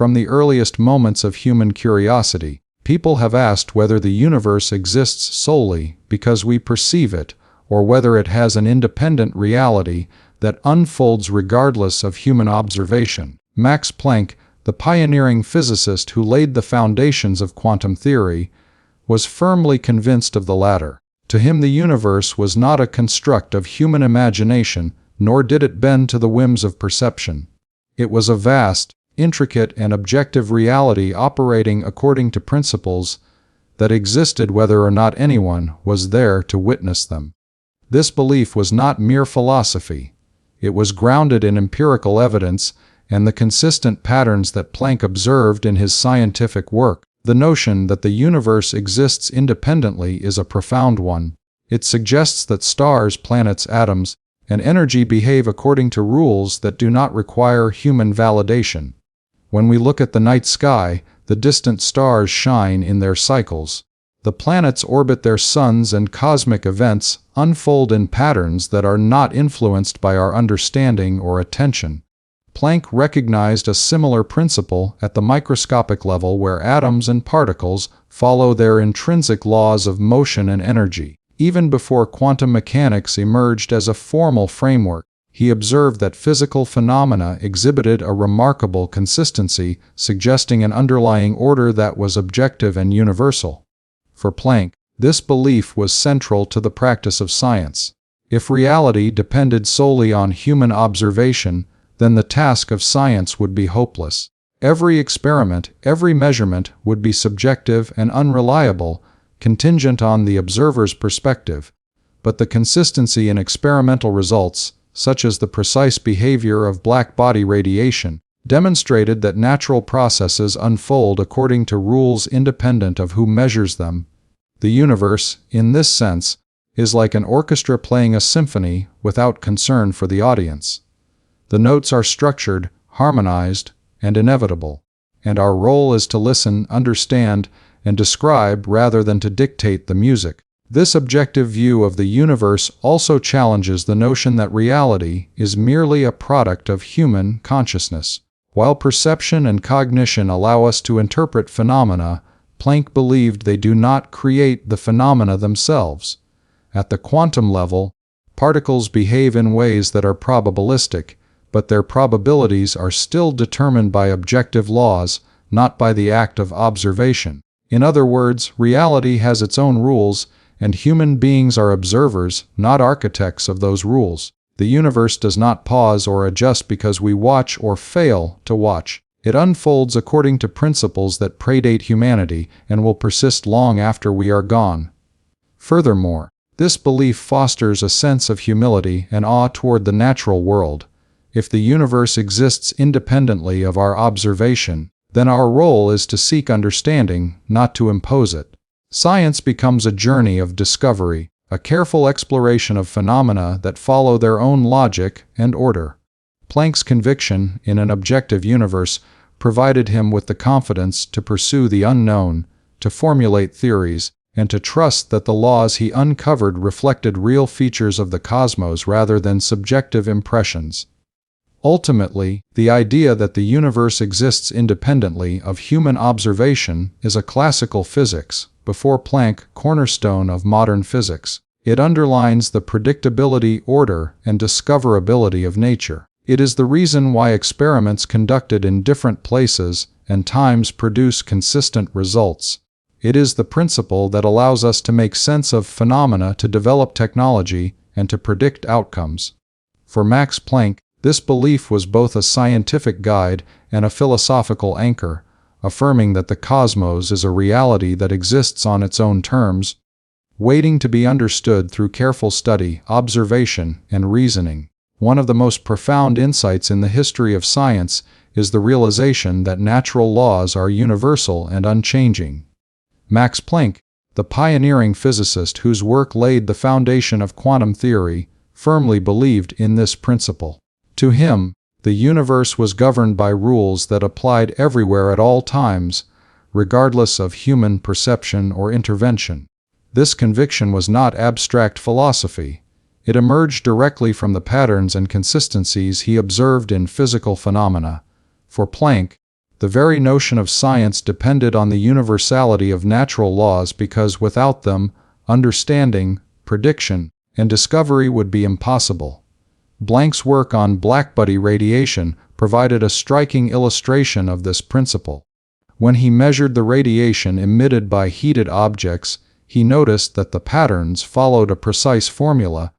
From the earliest moments of human curiosity, people have asked whether the universe exists solely because we perceive it, or whether it has an independent reality that unfolds regardless of human observation. Max Planck, the pioneering physicist who laid the foundations of quantum theory, was firmly convinced of the latter. To him, the universe was not a construct of human imagination, nor did it bend to the whims of perception. It was a vast, intricate, and objective reality operating according to principles that existed whether or not anyone was there to witness them. This belief was not mere philosophy. It was grounded in empirical evidence and the consistent patterns that Planck observed in his scientific work. The notion that the universe exists independently is a profound one. It suggests that stars, planets, atoms, and energy behave according to rules that do not require human validation. When we look at the night sky, the distant stars shine in their cycles. The planets orbit their suns, and cosmic events unfold in patterns that are not influenced by our understanding or attention. Planck recognized a similar principle at the microscopic level, where atoms and particles follow their intrinsic laws of motion and energy. Even before quantum mechanics emerged as a formal framework, he observed that physical phenomena exhibited a remarkable consistency, suggesting an underlying order that was objective and universal. For Planck, this belief was central to the practice of science. If reality depended solely on human observation, then the task of science would be hopeless. Every experiment, every measurement would be subjective and unreliable, contingent on the observer's perspective. But the consistency in experimental results, such as the precise behavior of black body radiation, demonstrated that natural processes unfold according to rules independent of who measures them. The universe, in this sense, is like an orchestra playing a symphony without concern for the audience. The notes are structured, harmonized, and inevitable, and our role is to listen, understand, and describe rather than to dictate the music. This objective view of the universe also challenges the notion that reality is merely a product of human consciousness. While perception and cognition allow us to interpret phenomena, Planck believed they do not create the phenomena themselves. At the quantum level, particles behave in ways that are probabilistic, but their probabilities are still determined by objective laws, not by the act of observation. In other words, reality has its own rules, and human beings are observers, not architects of those rules. The universe does not pause or adjust because we watch or fail to watch. It unfolds according to principles that predate humanity and will persist long after we are gone. Furthermore, this belief fosters a sense of humility and awe toward the natural world. If the universe exists independently of our observation, then our role is to seek understanding, not to impose it. Science becomes a journey of discovery, a careful exploration of phenomena that follow their own logic and order. Planck's conviction in an objective universe provided him with the confidence to pursue the unknown, to formulate theories, and to trust that the laws he uncovered reflected real features of the cosmos rather than subjective impressions. Ultimately, the idea that the universe exists independently of human observation is a classical physics, before Planck, cornerstone of modern physics. It underlines the predictability, order, and discoverability of nature. It is the reason why experiments conducted in different places and times produce consistent results. It is the principle that allows us to make sense of phenomena, to develop technology, and to predict outcomes. For Max Planck, this belief was both a scientific guide and a philosophical anchor, affirming that the cosmos is a reality that exists on its own terms, waiting to be understood through careful study, observation, and reasoning. One of the most profound insights in the history of science is the realization that natural laws are universal and unchanging. Max Planck, the pioneering physicist whose work laid the foundation of quantum theory, firmly believed in this principle. To him, the universe was governed by rules that applied everywhere at all times, regardless of human perception or intervention. This conviction was not abstract philosophy. It emerged directly from the patterns and consistencies he observed in physical phenomena. For Planck, The very notion of science depended on the universality of natural laws because without them, understanding, prediction, and discovery would be impossible. Planck's work on blackbody radiation provided a striking illustration of this principle. When he measured the radiation emitted by heated objects, he noticed that the patterns followed a precise formula,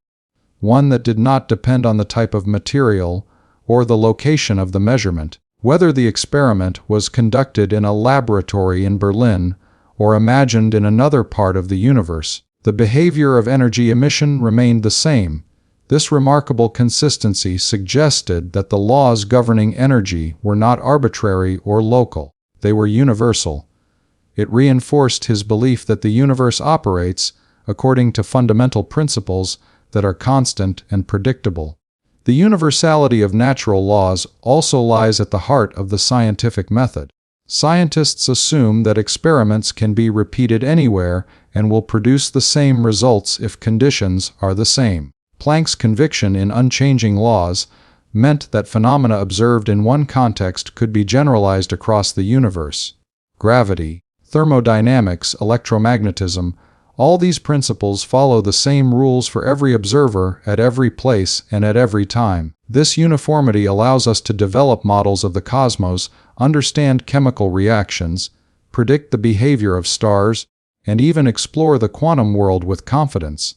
one that did not depend on the type of material or the location of the measurement. Whether the experiment was conducted in a laboratory in Berlin or imagined in another part of the universe, the behavior of energy emission remained the same. This remarkable consistency suggested that the laws governing energy were not arbitrary or local. They were universal. It reinforced his belief that the universe operates according to fundamental principles that are constant and predictable. The universality of natural laws also lies at the heart of the scientific method. Scientists assume that experiments can be repeated anywhere and will produce the same results if conditions are the same. Planck's conviction in unchanging laws meant that phenomena observed in one context could be generalized across the universe. Gravity, thermodynamics, electromagnetism, all these principles follow the same rules for every observer at every place and at every time. This uniformity allows us to develop models of the cosmos, understand chemical reactions, predict the behavior of stars, and even explore the quantum world with confidence.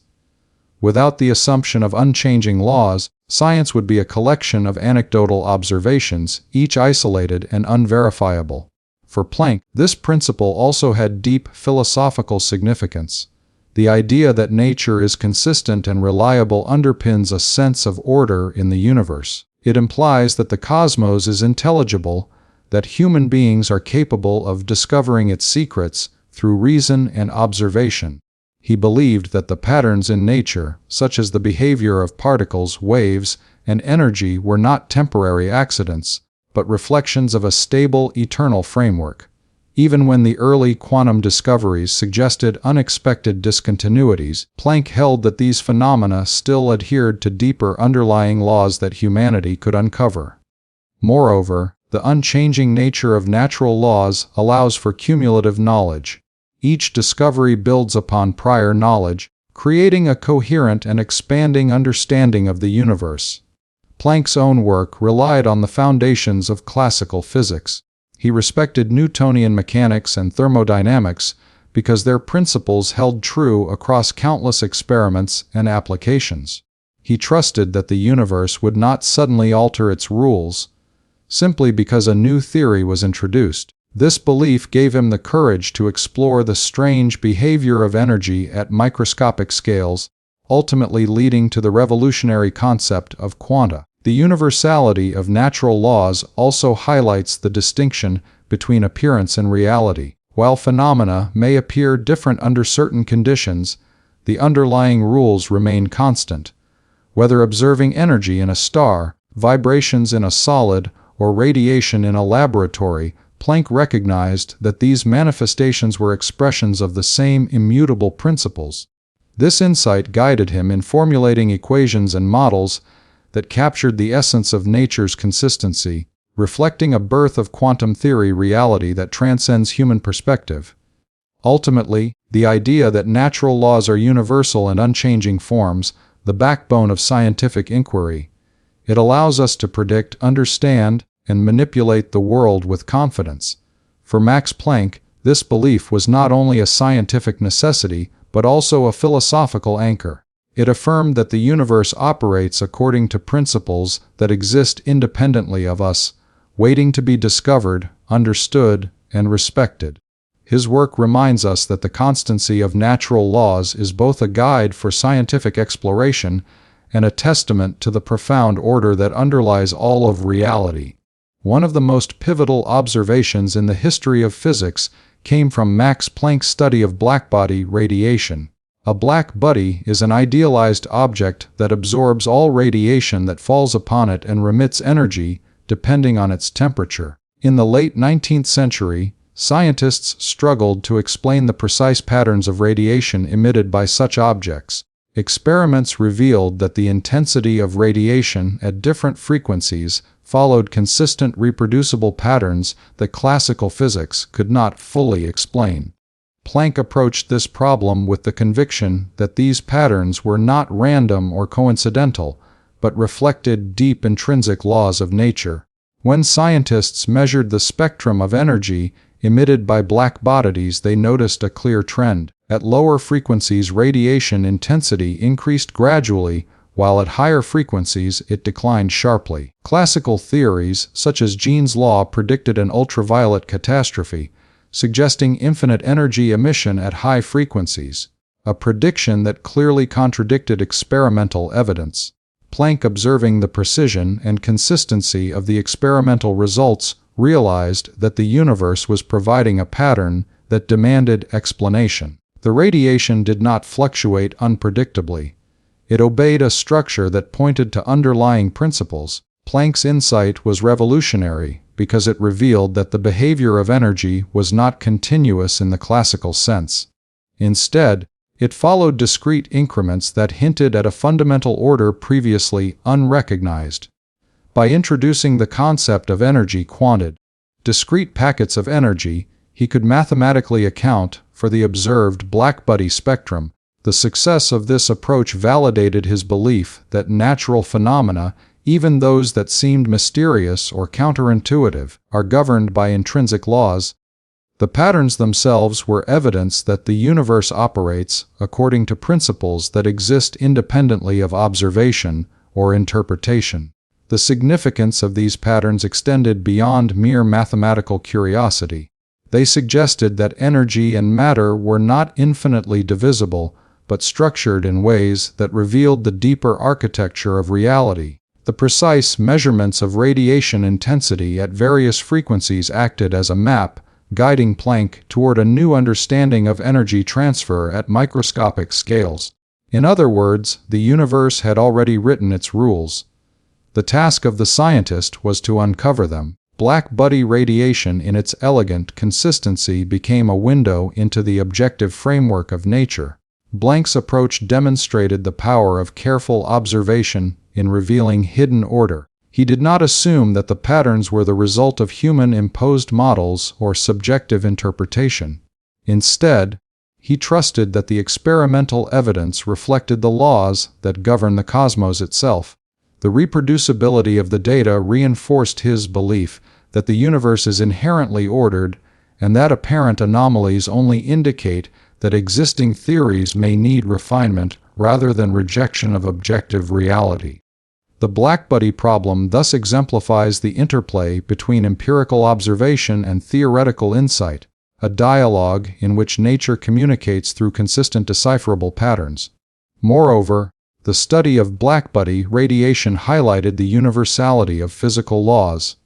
Without the assumption of unchanging laws, science would be a collection of anecdotal observations, each isolated and unverifiable. For Planck, this principle also had deep philosophical significance. The idea that nature is consistent and reliable underpins a sense of order in the universe. It implies that the cosmos is intelligible, that human beings are capable of discovering its secrets through reason and observation. He believed that the patterns in nature, such as the behavior of particles, waves, and energy, were not temporary accidents, but reflections of a stable, eternal framework. Even when the early quantum discoveries suggested unexpected discontinuities, Planck held that these phenomena still adhered to deeper underlying laws that humanity could uncover. Moreover, the unchanging nature of natural laws allows for cumulative knowledge. Each discovery builds upon prior knowledge, creating a coherent and expanding understanding of the universe. Planck's own work relied on the foundations of classical physics. He respected Newtonian mechanics and thermodynamics because their principles held true across countless experiments and applications. He trusted that the universe would not suddenly alter its rules simply because a new theory was introduced. This belief gave him the courage to explore the strange behavior of energy at microscopic scales, ultimately leading to the revolutionary concept of quanta. The universality of natural laws also highlights the distinction between appearance and reality. While phenomena may appear different under certain conditions, the underlying rules remain constant. Whether observing energy in a star, vibrations in a solid, or radiation in a laboratory, Planck recognized that these manifestations were expressions of the same immutable principles. This insight guided him in formulating equations and models that captured the essence of nature's consistency, reflecting a birth of quantum theory reality that transcends human perspective. Ultimately, the idea that natural laws are universal and unchanging forms the backbone of scientific inquiry. It allows us to predict, understand, and manipulate the world with confidence. For Max Planck, this belief was not only a scientific necessity, but also a philosophical anchor. It affirmed that the universe operates according to principles that exist independently of us, waiting to be discovered, understood, and respected. His work reminds us that the constancy of natural laws is both a guide for scientific exploration and a testament to the profound order that underlies all of reality. One of the most pivotal observations in the history of physics came from Max Planck's study of blackbody radiation. A black body is an idealized object that absorbs all radiation that falls upon it and remits energy, depending on its temperature. In the late 19th century, scientists struggled to explain the precise patterns of radiation emitted by such objects. Experiments revealed that the intensity of radiation at different frequencies followed consistent reproducible patterns that classical physics could not fully explain. Planck approached this problem with the conviction that these patterns were not random or coincidental, but reflected deep intrinsic laws of nature. When scientists measured the spectrum of energy emitted by black bodies, they noticed a clear trend. At lower frequencies, radiation intensity increased gradually, while at higher frequencies it declined sharply. Classical theories, such as Jeans' law, predicted an ultraviolet catastrophe, suggesting infinite energy emission at high frequencies, a prediction that clearly contradicted experimental evidence. Planck, observing the precision and consistency of the experimental results, realized that the universe was providing a pattern that demanded explanation. The radiation did not fluctuate unpredictably. It obeyed a structure that pointed to underlying principles. Planck's insight was revolutionary because it revealed that the behavior of energy was not continuous in the classical sense. Instead, it followed discrete increments that hinted at a fundamental order previously unrecognized. By introducing the concept of energy quanted, discrete packets of energy, he could mathematically account for the observed blackbody spectrum. The success of this approach validated his belief that natural phenomena, even those that seemed mysterious or counterintuitive, are governed by intrinsic laws. The patterns themselves were evidence that the universe operates according to principles that exist independently of observation or interpretation. The significance of these patterns extended beyond mere mathematical curiosity. They suggested that energy and matter were not infinitely divisible, but structured in ways that revealed the deeper architecture of reality. The precise measurements of radiation intensity at various frequencies acted as a map, guiding Planck toward a new understanding of energy transfer at microscopic scales. In other words, the universe had already written its rules. The task of the scientist was to uncover them. Black-body radiation in its elegant consistency became a window into the objective framework of nature. Planck's approach demonstrated the power of careful observation in revealing hidden order. He did not assume that the patterns were the result of human-imposed models or subjective interpretation. Instead, he trusted that the experimental evidence reflected the laws that govern the cosmos itself. The reproducibility of the data reinforced his belief that the universe is inherently ordered, and that apparent anomalies only indicate that existing theories may need refinement rather than rejection of objective reality. The blackbody problem thus exemplifies the interplay between empirical observation and theoretical insight, a dialogue in which nature communicates through consistent decipherable patterns. Moreover, the study of blackbody radiation highlighted the universality of physical laws.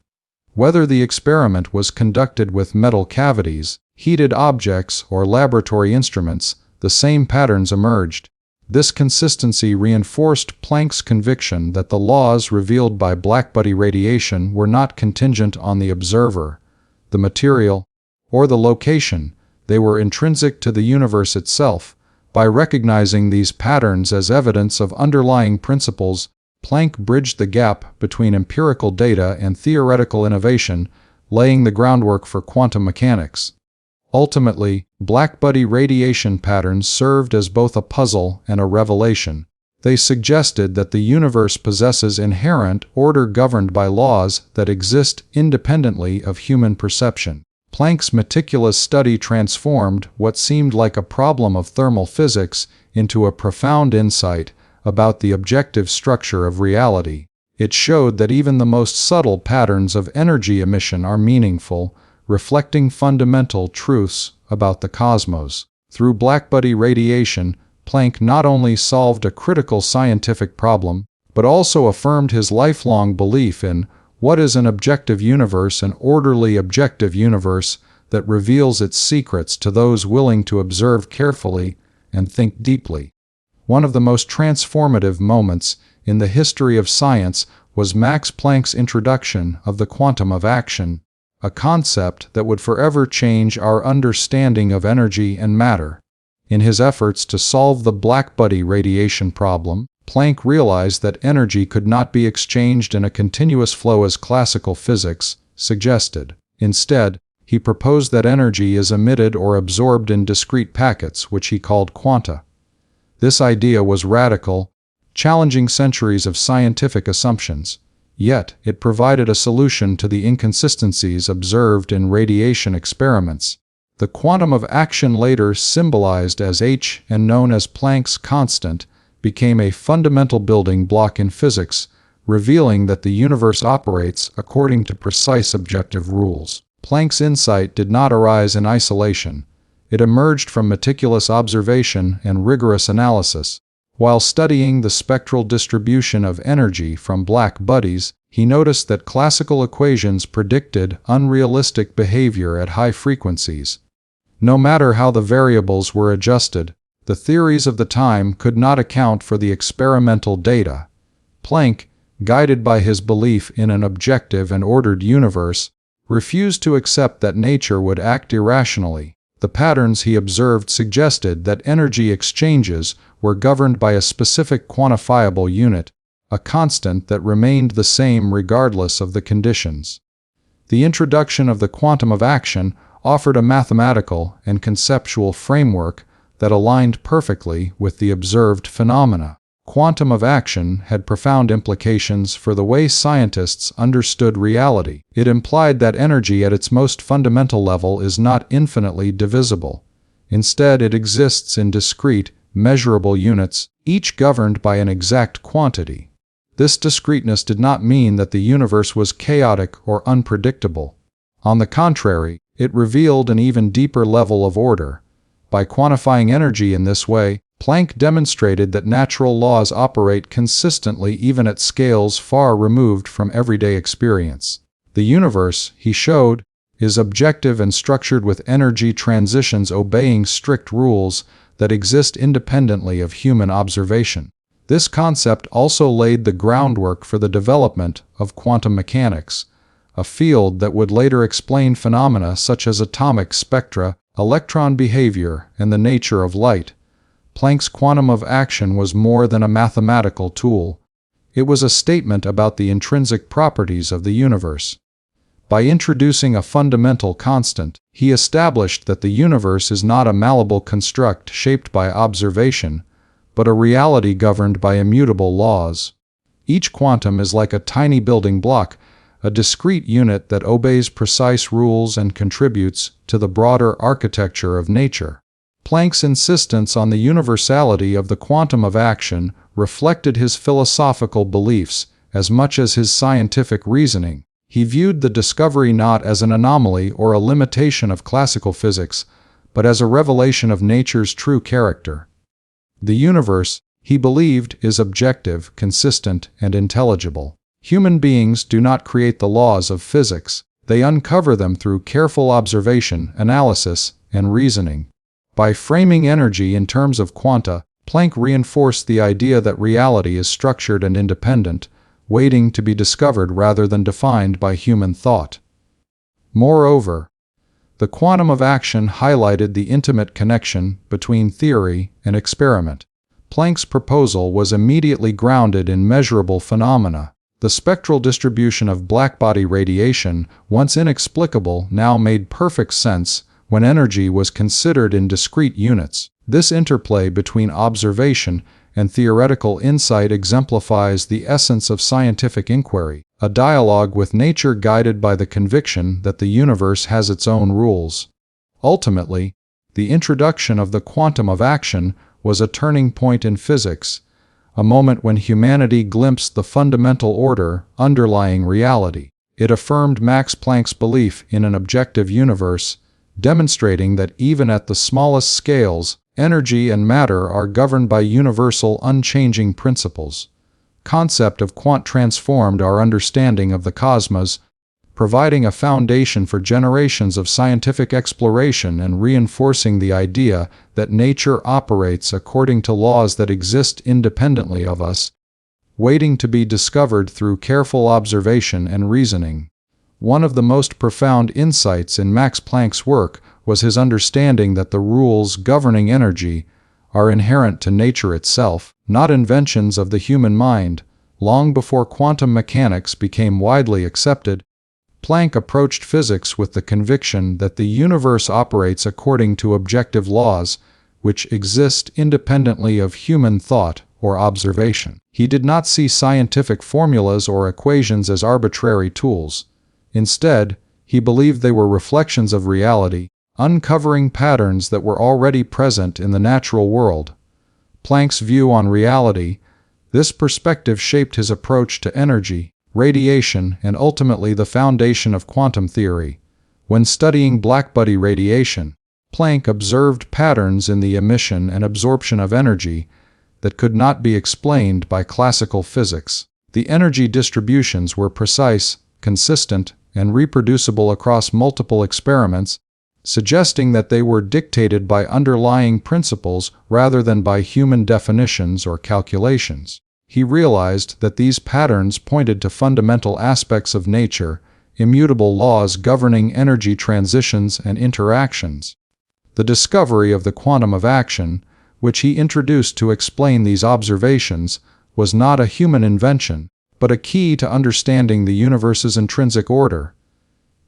Whether the experiment was conducted with metal cavities, heated objects, or laboratory instruments, the same patterns emerged. This consistency reinforced Planck's conviction that the laws revealed by blackbody radiation were not contingent on the observer, the material, or the location. They were intrinsic to the universe itself. By recognizing these patterns as evidence of underlying principles, Planck bridged the gap between empirical data and theoretical innovation, laying the groundwork for quantum mechanics. Ultimately, blackbody radiation patterns served as both a puzzle and a revelation. They suggested that the universe possesses inherent order governed by laws that exist independently of human perception. Planck's meticulous study transformed what seemed like a problem of thermal physics into a profound insight about the objective structure of reality. It showed that even the most subtle patterns of energy emission are meaningful, reflecting fundamental truths about the cosmos. Through blackbody radiation, Planck not only solved a critical scientific problem, but also affirmed his lifelong belief in what is an objective universe, an orderly objective universe that reveals its secrets to those willing to observe carefully and think deeply. One of the most transformative moments in the history of science was Max Planck's introduction of the quantum of action, a concept that would forever change our understanding of energy and matter. In his efforts to solve the blackbody radiation problem, Planck realized that energy could not be exchanged in a continuous flow as classical physics suggested. Instead, he proposed that energy is emitted or absorbed in discrete packets, which he called quanta. This idea was radical, challenging centuries of scientific assumptions. Yet, it provided a solution to the inconsistencies observed in radiation experiments. The quantum of action, later symbolized as h and known as Planck's constant, became a fundamental building block in physics, revealing that the universe operates according to precise objective rules. Planck's insight did not arise in isolation. It emerged from meticulous observation and rigorous analysis. While studying the spectral distribution of energy from black bodies, he noticed that classical equations predicted unrealistic behavior at high frequencies. No matter how the variables were adjusted, the theories of the time could not account for the experimental data. Planck, guided by his belief in an objective and ordered universe, refused to accept that nature would act irrationally. The patterns he observed suggested that energy exchanges were governed by a specific quantifiable unit, a constant that remained the same regardless of the conditions. The introduction of the quantum of action offered a mathematical and conceptual framework that aligned perfectly with the observed phenomena. Quantum of action had profound implications for the way scientists understood reality. It implied that energy at its most fundamental level is not infinitely divisible. Instead, it exists in discrete, measurable units, each governed by an exact quantity. This discreteness did not mean that the universe was chaotic or unpredictable. On the contrary, it revealed an even deeper level of order. By quantifying energy in this way, Planck demonstrated that natural laws operate consistently even at scales far removed from everyday experience. The universe, he showed, is objective and structured with energy transitions obeying strict rules that exist independently of human observation. This concept also laid the groundwork for the development of quantum mechanics, a field that would later explain phenomena such as atomic spectra, electron behavior, and the nature of light. Planck's quantum of action was more than a mathematical tool. It was a statement about the intrinsic properties of the universe. By introducing a fundamental constant, he established that the universe is not a malleable construct shaped by observation, but a reality governed by immutable laws. Each quantum is like a tiny building block, a discrete unit that obeys precise rules and contributes to the broader architecture of nature. Planck's insistence on the universality of the quantum of action reflected his philosophical beliefs as much as his scientific reasoning. He viewed the discovery not as an anomaly or a limitation of classical physics, but as a revelation of nature's true character. The universe, he believed, is objective, consistent, and intelligible. Human beings do not create the laws of physics. They uncover them through careful observation, analysis, and reasoning. By framing energy in terms of quanta, Planck reinforced the idea that reality is structured and independent, waiting to be discovered rather than defined by human thought. Moreover, the quantum of action highlighted the intimate connection between theory and experiment. Planck's proposal was immediately grounded in measurable phenomena. The spectral distribution of blackbody radiation, once inexplicable, now made perfect sense when energy was considered in discrete units. This interplay between observation and theoretical insight exemplifies the essence of scientific inquiry, a dialogue with nature guided by the conviction that the universe has its own rules. Ultimately, the introduction of the quantum of action was a turning point in physics, a moment when humanity glimpsed the fundamental order underlying reality. It affirmed Max Planck's belief in an objective universe, demonstrating that even at the smallest scales, energy and matter are governed by universal, unchanging principles. Concept of quant transformed our understanding of the cosmos, providing a foundation for generations of scientific exploration and reinforcing the idea that nature operates according to laws that exist independently of us, waiting to be discovered through careful observation and reasoning. One of the most profound insights in Max Planck's work was his understanding that the rules governing energy are inherent to nature itself, not inventions of the human mind. Long before quantum mechanics became widely accepted, Planck approached physics with the conviction that the universe operates according to objective laws, which exist independently of human thought or observation. He did not see scientific formulas or equations as arbitrary tools. Instead, he believed they were reflections of reality, uncovering patterns that were already present in the natural world. Planck's view on reality, this perspective shaped his approach to energy, radiation, and ultimately the foundation of quantum theory. When studying blackbody radiation, Planck observed patterns in the emission and absorption of energy that could not be explained by classical physics. The energy distributions were precise, consistent, and reproducible across multiple experiments, suggesting that they were dictated by underlying principles rather than by human definitions or calculations. He realized that these patterns pointed to fundamental aspects of nature, immutable laws governing energy transitions and interactions. The discovery of the quantum of action, which he introduced to explain these observations, was not a human invention, but a key to understanding the universe's intrinsic order.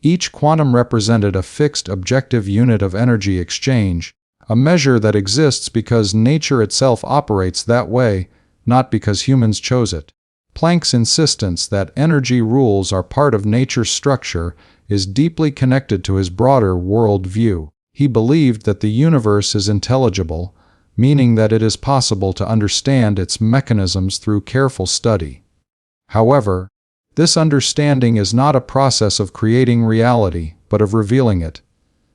Each quantum represented a fixed objective unit of energy exchange, a measure that exists because nature itself operates that way, not because humans chose it. Planck's insistence that energy rules are part of nature's structure is deeply connected to his broader world view. He believed that the universe is intelligible, meaning that it is possible to understand its mechanisms through careful study. However, this understanding is not a process of creating reality, but of revealing it.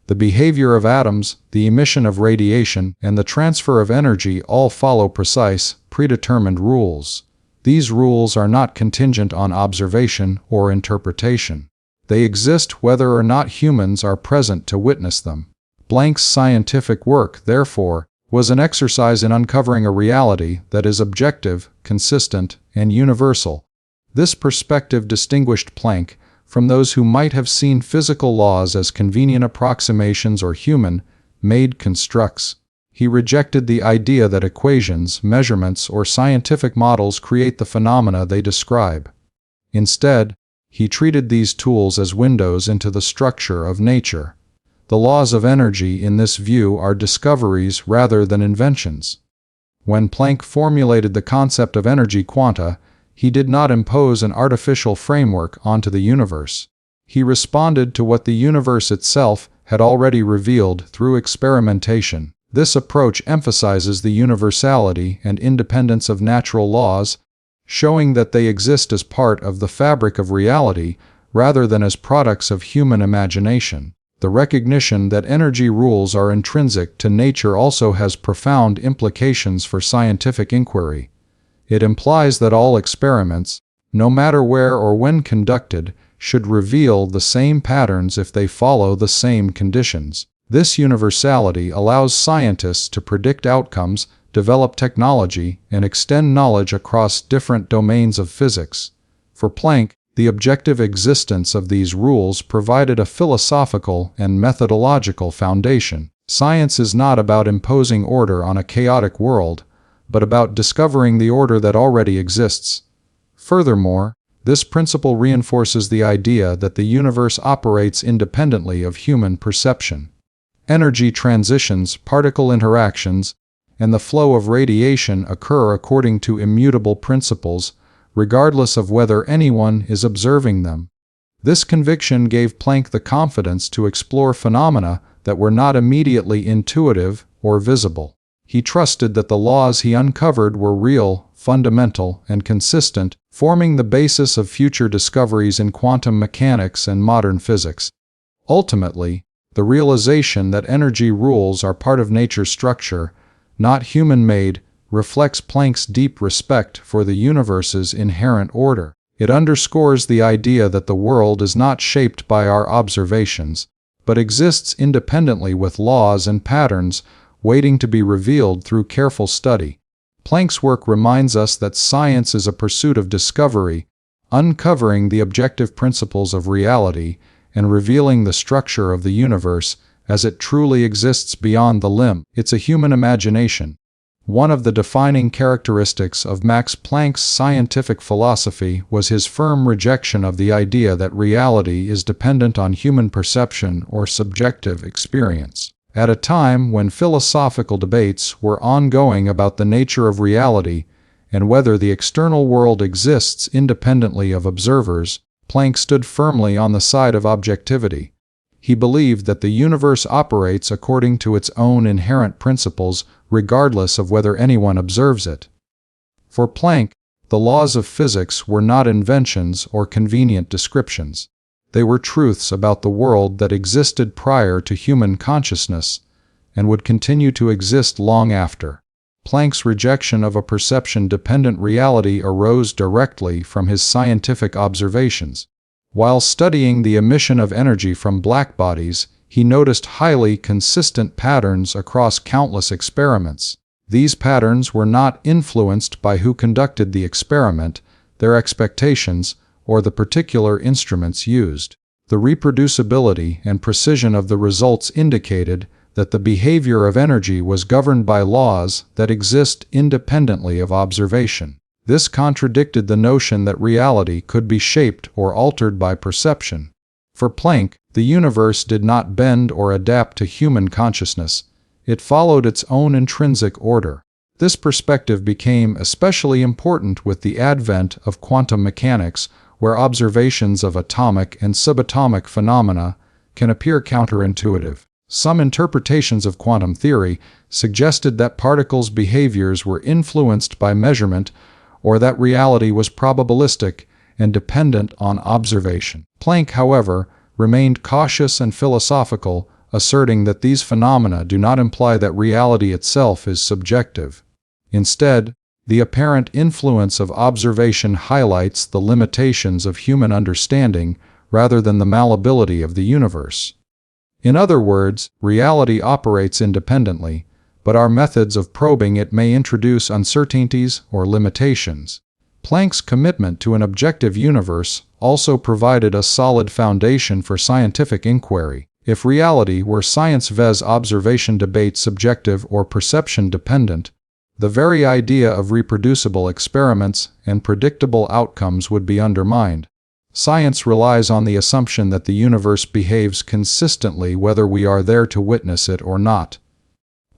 The behavior of atoms, the emission of radiation, and the transfer of energy all follow precise, predetermined rules. These rules are not contingent on observation or interpretation. They exist whether or not humans are present to witness them. Planck's scientific work, therefore, was an exercise in uncovering a reality that is objective, consistent, and universal. This perspective distinguished Planck from those who might have seen physical laws as convenient approximations or human-made constructs. He rejected the idea that equations, measurements, or scientific models create the phenomena they describe. Instead, he treated these tools as windows into the structure of nature. The laws of energy in this view are discoveries rather than inventions. When Planck formulated the concept of energy quanta, he did not impose an artificial framework onto the universe. He responded to what the universe itself had already revealed through experimentation. This approach emphasizes the universality and independence of natural laws, showing that they exist as part of the fabric of reality rather than as products of human imagination. The recognition that energy rules are intrinsic to nature also has profound implications for scientific inquiry. It implies that all experiments, no matter where or when conducted, should reveal the same patterns if they follow the same conditions. This universality allows scientists to predict outcomes, develop technology, and extend knowledge across different domains of physics. For Planck, the objective existence of these rules provided a philosophical and methodological foundation. Science is not about imposing order on a chaotic world, but about discovering the order that already exists. Furthermore, this principle reinforces the idea that the universe operates independently of human perception. Energy transitions, particle interactions, and the flow of radiation occur according to immutable principles, regardless of whether anyone is observing them. This conviction gave Planck the confidence to explore phenomena that were not immediately intuitive or visible. He trusted that the laws he uncovered were real, fundamental, and consistent, forming the basis of future discoveries in quantum mechanics and modern physics. Ultimately, the realization that energy rules are part of nature's structure, not human-made, reflects Planck's deep respect for the universe's inherent order. It underscores the idea that the world is not shaped by our observations, but exists independently with laws and patterns waiting to be revealed through careful study. Planck's work reminds us that science is a pursuit of discovery, uncovering the objective principles of reality and revealing the structure of the universe as it truly exists beyond the limits of human imagination. One of the defining characteristics of Max Planck's scientific philosophy was his firm rejection of the idea that reality is dependent on human perception or subjective experience. At a time when philosophical debates were ongoing about the nature of reality and whether the external world exists independently of observers, Planck stood firmly on the side of objectivity. He believed that the universe operates according to its own inherent principles, regardless of whether anyone observes it. For Planck, the laws of physics were not inventions or convenient descriptions. They were truths about the world that existed prior to human consciousness and would continue to exist long after. Planck's rejection of a perception-dependent reality arose directly from his scientific observations. While studying the emission of energy from black bodies, he noticed highly consistent patterns across countless experiments. These patterns were not influenced by who conducted the experiment, their expectations, or the particular instruments used. The reproducibility and precision of the results indicated that the behavior of energy was governed by laws that exist independently of observation. This contradicted the notion that reality could be shaped or altered by perception. For Planck, the universe did not bend or adapt to human consciousness. It followed its own intrinsic order. This perspective became especially important with the advent of quantum mechanics, where observations of atomic and subatomic phenomena can appear counterintuitive. Some interpretations of quantum theory suggested that particles' behaviors were influenced by measurement, or that reality was probabilistic and dependent on observation. Planck, however, remained cautious and philosophical, asserting that these phenomena do not imply that reality itself is subjective. Instead, the apparent influence of observation highlights the limitations of human understanding rather than the malleability of the universe. In other words, reality operates independently, but our methods of probing it may introduce uncertainties or limitations. Planck's commitment to an objective universe also provided a solid foundation for scientific inquiry. If reality were science vs observation debate subjective or perception dependent, the very idea of reproducible experiments and predictable outcomes would be undermined. Science relies on the assumption that the universe behaves consistently whether we are there to witness it or not.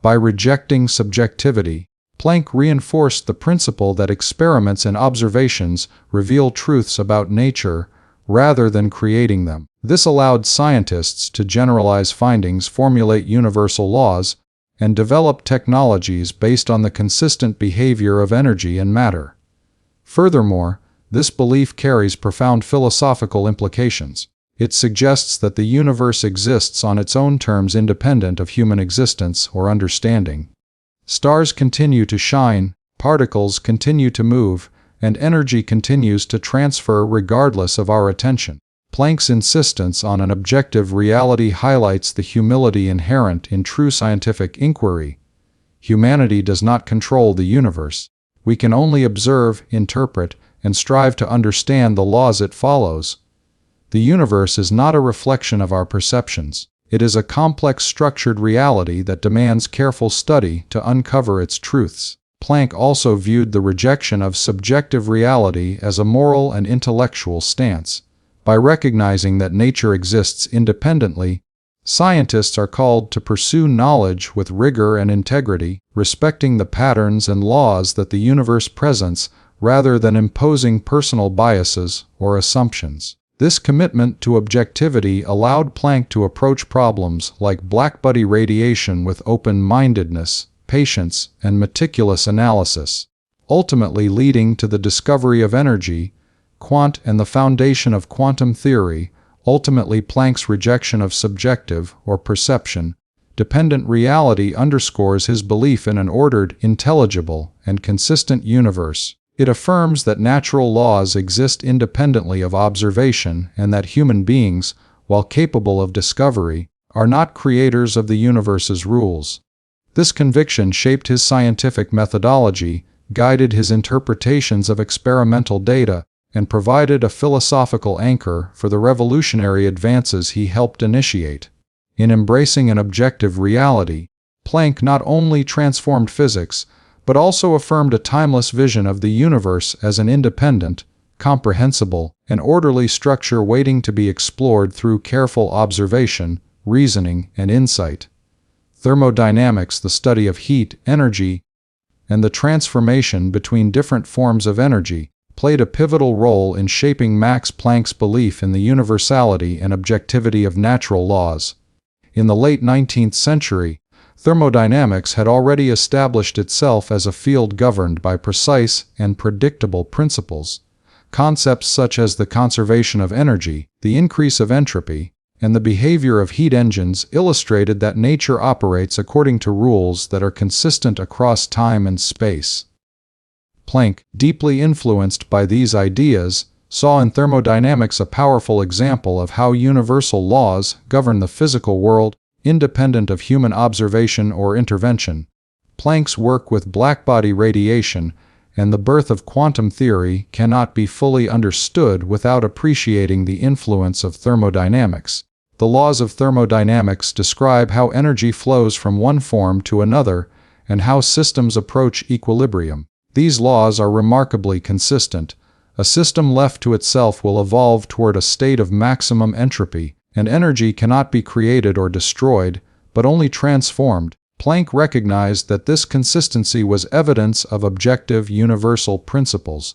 By rejecting subjectivity, Planck reinforced the principle that experiments and observations reveal truths about nature rather than creating them. This allowed scientists to generalize findings, formulate universal laws, and develop technologies based on the consistent behavior of energy and matter. Furthermore, this belief carries profound philosophical implications. It suggests that the universe exists on its own terms independent of human existence or understanding. Stars continue to shine, particles continue to move, and energy continues to transfer regardless of our attention. Planck's insistence on an objective reality highlights the humility inherent in true scientific inquiry. Humanity does not control the universe. We can only observe, interpret, and strive to understand the laws it follows. The universe is not a reflection of our perceptions. It is a complex structured reality that demands careful study to uncover its truths. Planck also viewed the rejection of subjective reality as a moral and intellectual stance. By recognizing that nature exists independently, scientists are called to pursue knowledge with rigor and integrity, respecting the patterns and laws that the universe presents rather than imposing personal biases or assumptions. This commitment to objectivity allowed Planck to approach problems like blackbody radiation with open-mindedness, patience, and meticulous analysis, ultimately leading to the discovery of energy, quant and the foundation of quantum theory. Ultimately, Planck's rejection of subjective or perception-dependent reality underscores his belief in an ordered, intelligible, and consistent universe. It affirms that natural laws exist independently of observation and that human beings, while capable of discovery, are not creators of the universe's rules. This conviction shaped his scientific methodology, guided his interpretations of experimental data, and provided a philosophical anchor for the revolutionary advances he helped initiate. In embracing an objective reality, Planck not only transformed physics, but also affirmed a timeless vision of the universe as an independent, comprehensible, and orderly structure waiting to be explored through careful observation, reasoning, and insight. Thermodynamics, the study of heat, energy, and the transformation between different forms of energy, played a pivotal role in shaping Max Planck's belief in the universality and objectivity of natural laws. In the late 19th century, thermodynamics had already established itself as a field governed by precise and predictable principles. Concepts such as the conservation of energy, the increase of entropy, and the behavior of heat engines illustrated that nature operates according to rules that are consistent across time and space. Planck, deeply influenced by these ideas, saw in thermodynamics a powerful example of how universal laws govern the physical world, independent of human observation or intervention. Planck's work with blackbody radiation and the birth of quantum theory cannot be fully understood without appreciating the influence of thermodynamics. The laws of thermodynamics describe how energy flows from one form to another and how systems approach equilibrium. These laws are remarkably consistent. A system left to itself will evolve toward a state of maximum entropy, and energy cannot be created or destroyed, but only transformed. Planck recognized that this consistency was evidence of objective universal principles.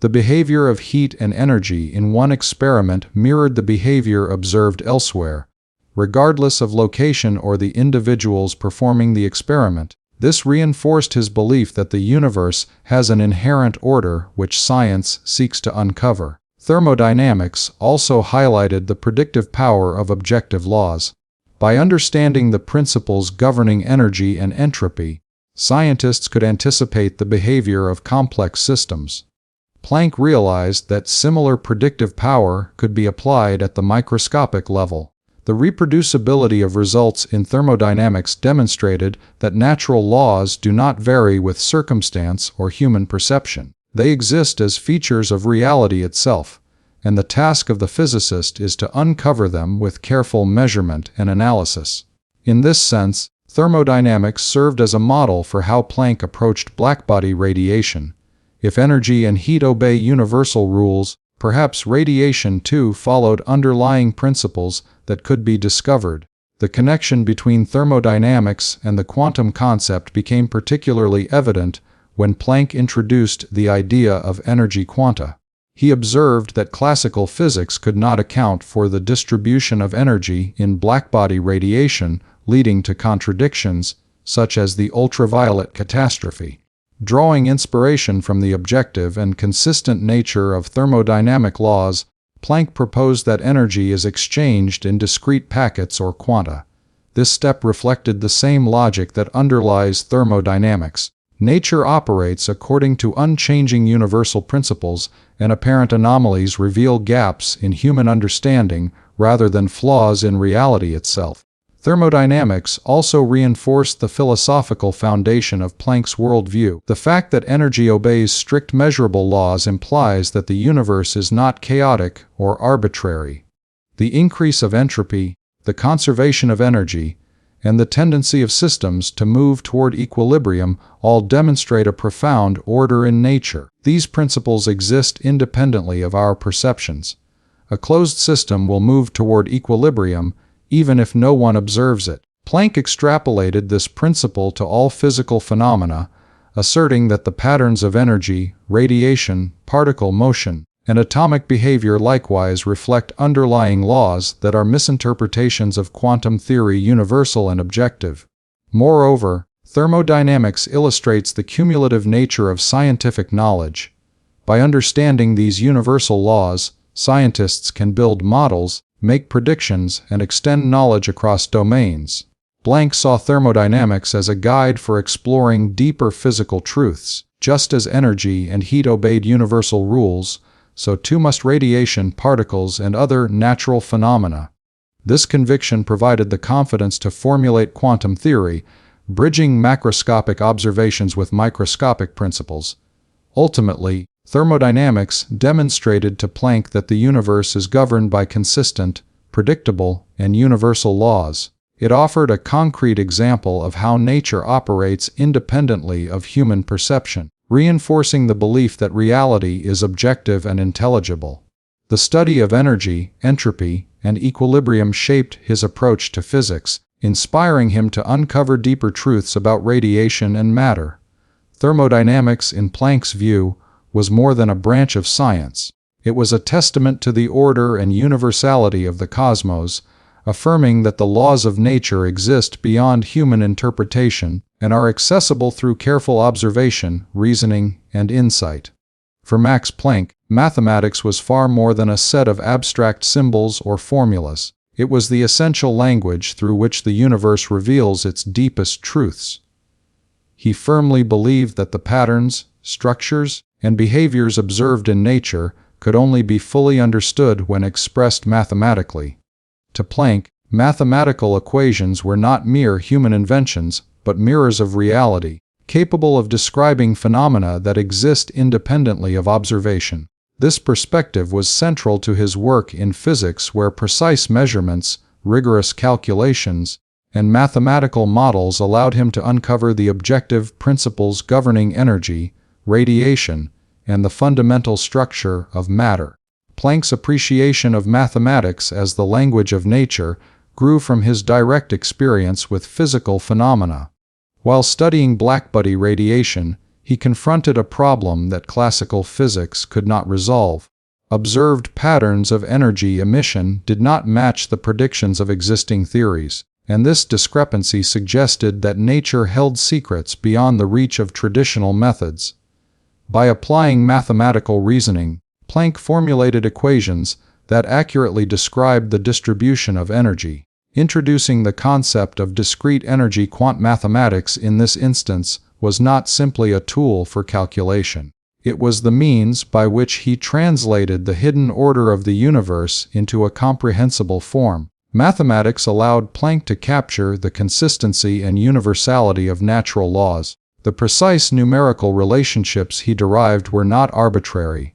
The behavior of heat and energy in one experiment mirrored the behavior observed elsewhere, regardless of location or the individuals performing the experiment. This reinforced his belief that the universe has an inherent order which science seeks to uncover. Thermodynamics also highlighted the predictive power of objective laws. By understanding the principles governing energy and entropy, scientists could anticipate the behavior of complex systems. Planck realized that similar predictive power could be applied at the microscopic level. The reproducibility of results in thermodynamics demonstrated that natural laws do not vary with circumstance or human perception. They exist as features of reality itself, and the task of the physicist is to uncover them with careful measurement and analysis. In this sense, thermodynamics served as a model for how Planck approached blackbody radiation. If energy and heat obey universal rules, perhaps radiation too followed underlying principles that could be discovered. The connection between thermodynamics and the quantum concept became particularly evident when Planck introduced the idea of energy quanta. He observed that classical physics could not account for the distribution of energy in blackbody radiation, leading to contradictions, such as the ultraviolet catastrophe. Drawing inspiration from the objective and consistent nature of thermodynamic laws, Planck proposed that energy is exchanged in discrete packets or quanta. This step reflected the same logic that underlies thermodynamics. Nature operates according to unchanging universal principles, and apparent anomalies reveal gaps in human understanding rather than flaws in reality itself. Thermodynamics also reinforced the philosophical foundation of Planck's worldview. The fact that energy obeys strict measurable laws implies that the universe is not chaotic or arbitrary. The increase of entropy, the conservation of energy, and the tendency of systems to move toward equilibrium all demonstrate a profound order in nature. These principles exist independently of our perceptions. A closed system will move toward equilibrium even if no one observes it. Planck extrapolated this principle to all physical phenomena, asserting that the patterns of energy, radiation, particle motion, and atomic behavior likewise reflect underlying laws that are misinterpretations of quantum theory universal and objective. Moreover, thermodynamics illustrates the cumulative nature of scientific knowledge. By understanding these universal laws, scientists can build models, make predictions, and extend knowledge across domains. Planck saw thermodynamics as a guide for exploring deeper physical truths. Just as energy and heat obeyed universal rules, so too must radiation, particles, and other natural phenomena. This conviction provided the confidence to formulate quantum theory, bridging macroscopic observations with microscopic principles. Ultimately, thermodynamics demonstrated to Planck that the universe is governed by consistent, predictable, and universal laws. It offered a concrete example of how nature operates independently of human perception, reinforcing the belief that reality is objective and intelligible. The study of energy, entropy, and equilibrium shaped his approach to physics, inspiring him to uncover deeper truths about radiation and matter. Thermodynamics, in Planck's view, was more than a branch of science. It was a testament to the order and universality of the cosmos, affirming that the laws of nature exist beyond human interpretation and are accessible through careful observation, reasoning, and insight. For Max Planck, mathematics was far more than a set of abstract symbols or formulas. It was the essential language through which the universe reveals its deepest truths. He firmly believed that the patterns, structures, and behaviors observed in nature could only be fully understood when expressed mathematically. To Planck, mathematical equations were not mere human inventions, but mirrors of reality, capable of describing phenomena that exist independently of observation. This perspective was central to his work in physics, where precise measurements, rigorous calculations, and mathematical models allowed him to uncover the objective principles governing energy, radiation, and the fundamental structure of matter. Planck's appreciation of mathematics as the language of nature grew from his direct experience with physical phenomena. While studying blackbody radiation, he confronted a problem that classical physics could not resolve. Observed patterns of energy emission did not match the predictions of existing theories, and this discrepancy suggested that nature held secrets beyond the reach of traditional methods. By applying mathematical reasoning, Planck formulated equations that accurately described the distribution of energy. Introducing the concept of discrete energy, quantum mathematics in this instance was not simply a tool for calculation. It was the means by which he translated the hidden order of the universe into a comprehensible form. Mathematics allowed Planck to capture the consistency and universality of natural laws. The precise numerical relationships he derived were not arbitrary.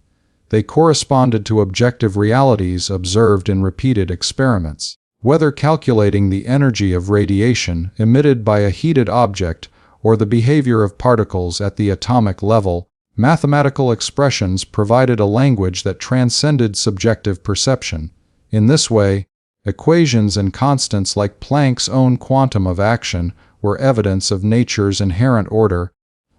They corresponded to objective realities observed in repeated experiments. Whether calculating the energy of radiation emitted by a heated object or the behavior of particles at the atomic level, mathematical expressions provided a language that transcended subjective perception. In this way, equations and constants like Planck's own quantum of action were evidence of nature's inherent order,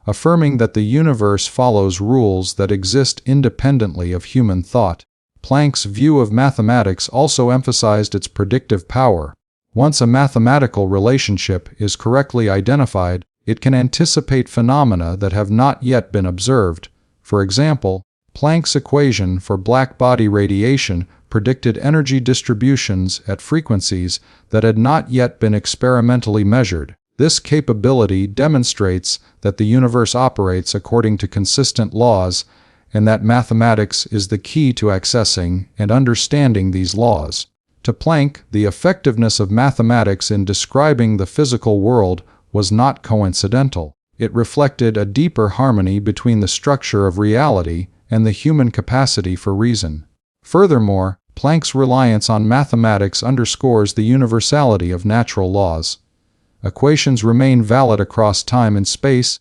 affirming that the universe follows rules that exist independently of human thought. Planck's view of mathematics also emphasized its predictive power. Once a mathematical relationship is correctly identified, it can anticipate phenomena that have not yet been observed. For example, Planck's equation for black-body radiation predicted energy distributions at frequencies that had not yet been experimentally measured. This capability demonstrates that the universe operates according to consistent laws, and that mathematics is the key to accessing and understanding these laws. To Planck, the effectiveness of mathematics in describing the physical world was not coincidental. It reflected a deeper harmony between the structure of reality and the human capacity for reason. Furthermore, Planck's reliance on mathematics underscores the universality of natural laws. Equations remain valid across time and space,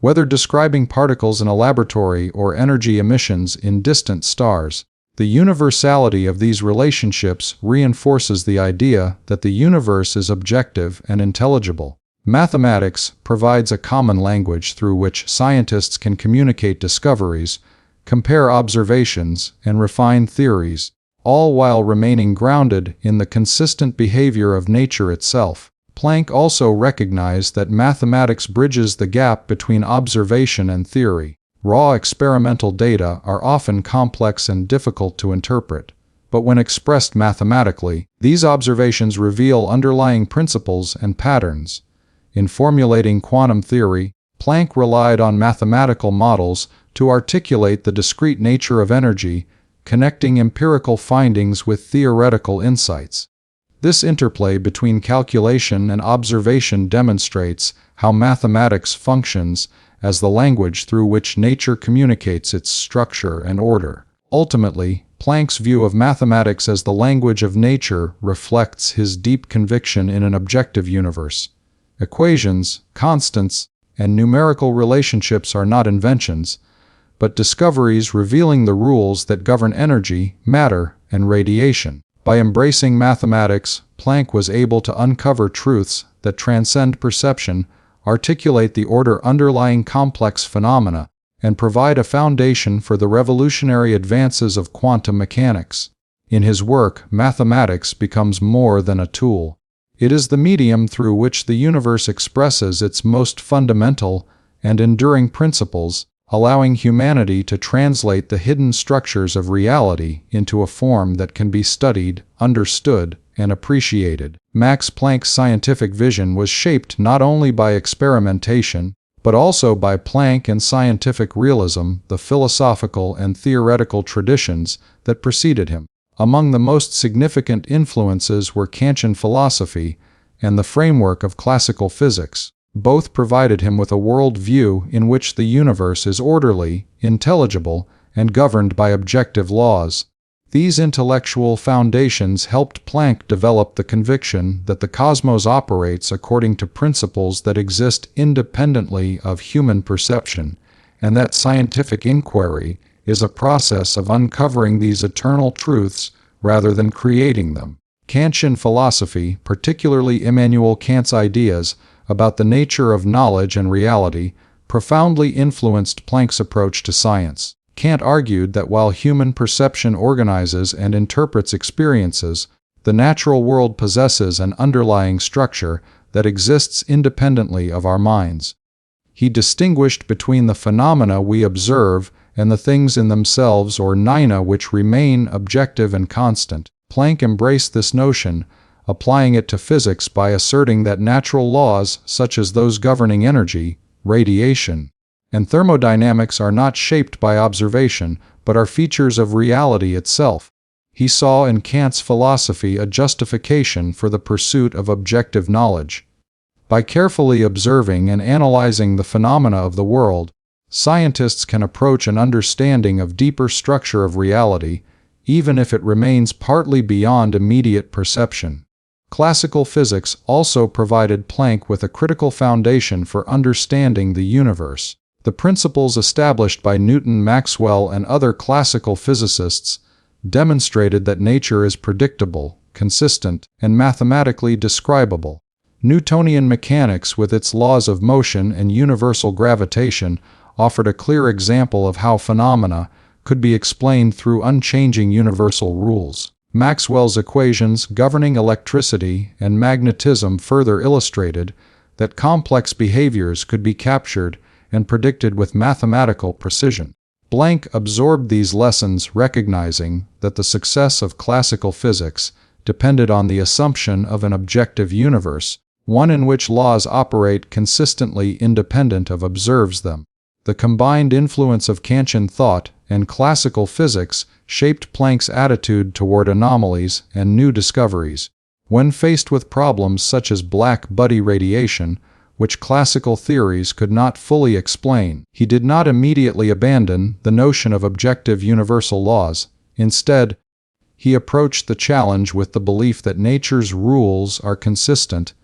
whether describing particles in a laboratory or energy emissions in distant stars. The universality of these relationships reinforces the idea that the universe is objective and intelligible. Mathematics provides a common language through which scientists can communicate discoveries, compare observations, and refine theories, all while remaining grounded in the consistent behavior of nature itself. Planck also recognized that mathematics bridges the gap between observation and theory. Raw experimental data are often complex and difficult to interpret, but when expressed mathematically, these observations reveal underlying principles and patterns. In formulating quantum theory, Planck relied on mathematical models to articulate the discrete nature of energy, connecting empirical findings with theoretical insights. This interplay between calculation and observation demonstrates how mathematics functions as the language through which nature communicates its structure and order. Ultimately, Planck's view of mathematics as the language of nature reflects his deep conviction in an objective universe. Equations, constants, and numerical relationships are not inventions, but discoveries revealing the rules that govern energy, matter, and radiation. By embracing mathematics, Planck was able to uncover truths that transcend perception, articulate the order underlying complex phenomena, and provide a foundation for the revolutionary advances of quantum mechanics. In his work, mathematics becomes more than a tool. It is the medium through which the universe expresses its most fundamental and enduring principles, allowing humanity to translate the hidden structures of reality into a form that can be studied, understood, and appreciated. Max Planck's scientific vision was shaped not only by experimentation, but also by Planck and scientific realism, the philosophical and theoretical traditions that preceded him. Among the most significant influences were Kantian philosophy and the framework of classical physics. Both provided him with a world view in which the universe is orderly, intelligible, and governed by objective laws. These intellectual foundations helped Planck develop the conviction that the cosmos operates according to principles that exist independently of human perception, and that scientific inquiry is a process of uncovering these eternal truths rather than creating them. Kantian philosophy, particularly Immanuel Kant's ideas about the nature of knowledge and reality, profoundly influenced Planck's approach to science. Kant argued that while human perception organizes and interprets experiences, the natural world possesses an underlying structure that exists independently of our minds. He distinguished between the phenomena we observe and the things in themselves or phenomena which remain objective and constant. Planck embraced this notion, applying it to physics by asserting that natural laws, such as those governing energy, radiation, and thermodynamics are not shaped by observation, but are features of reality itself. He saw in Kant's philosophy a justification for the pursuit of objective knowledge. By carefully observing and analyzing the phenomena of the world, scientists can approach an understanding of deeper structure of reality, even if it remains partly beyond immediate perception. Classical physics also provided Planck with a critical foundation for understanding the universe. The principles established by Newton, Maxwell, and other classical physicists demonstrated that nature is predictable, consistent, and mathematically describable. Newtonian mechanics, with its laws of motion and universal gravitation, offered a clear example of how phenomena could be explained through unchanging universal rules. Maxwell's equations governing electricity and magnetism further illustrated that complex behaviors could be captured and predicted with mathematical precision. Planck absorbed these lessons, recognizing that the success of classical physics depended on the assumption of an objective universe, one in which laws operate consistently independent of observes them. The combined influence of Kantian thought and classical physics shaped Planck's attitude toward anomalies and new discoveries. When faced with problems such as black body radiation, which classical theories could not fully explain, he did not immediately abandon the notion of objective universal laws. Instead, he approached the challenge with the belief that nature's rules are consistent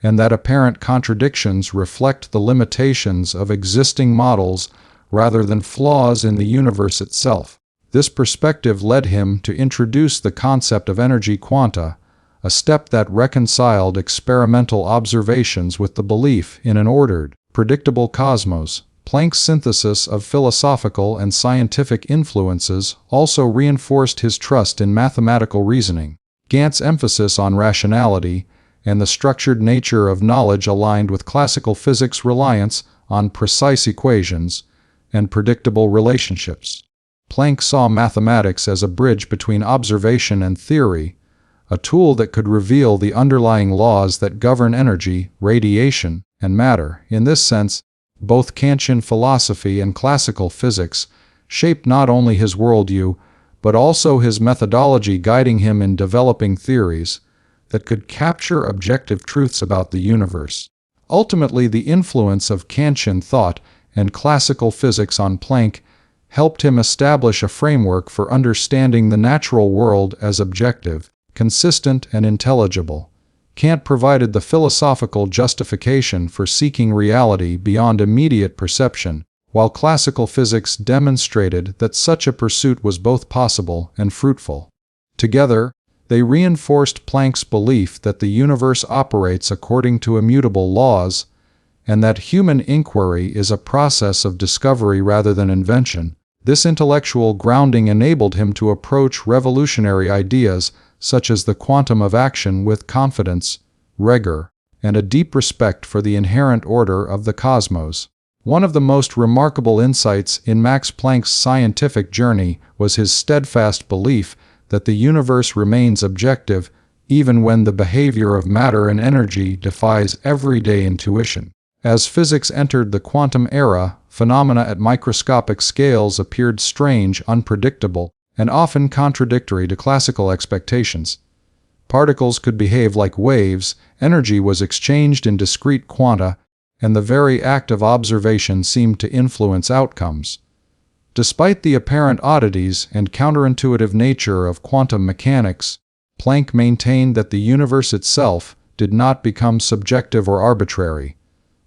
and that apparent contradictions reflect the limitations of existing models rather than flaws in the universe itself. This perspective led him to introduce the concept of energy quanta, a step that reconciled experimental observations with the belief in an ordered, predictable cosmos. Planck's synthesis of philosophical and scientific influences also reinforced his trust in mathematical reasoning. Kant's emphasis on rationality and the structured nature of knowledge aligned with classical physics' reliance on precise equations and predictable relationships. Planck saw mathematics as a bridge between observation and theory, a tool that could reveal the underlying laws that govern energy, radiation, and matter. In this sense, both Kantian philosophy and classical physics shaped not only his worldview, but also his methodology, guiding him in developing theories that could capture objective truths about the universe. Ultimately, the influence of Kantian thought and classical physics on Planck helped him establish a framework for understanding the natural world as objective, consistent, and intelligible. Kant provided the philosophical justification for seeking reality beyond immediate perception, while classical physics demonstrated that such a pursuit was both possible and fruitful. Together, they reinforced Planck's belief that the universe operates according to immutable laws, and that human inquiry is a process of discovery rather than invention. This intellectual grounding enabled him to approach revolutionary ideas such as the quantum of action with confidence, rigor, and a deep respect for the inherent order of the cosmos. One of the most remarkable insights in Max Planck's scientific journey was his steadfast belief that the universe remains objective even when the behavior of matter and energy defies everyday intuition. As physics entered the quantum era, phenomena at microscopic scales appeared strange, unpredictable, and often contradictory to classical expectations. Particles could behave like waves, energy was exchanged in discrete quanta, and the very act of observation seemed to influence outcomes. Despite the apparent oddities and counterintuitive nature of quantum mechanics, Planck maintained that the universe itself did not become subjective or arbitrary.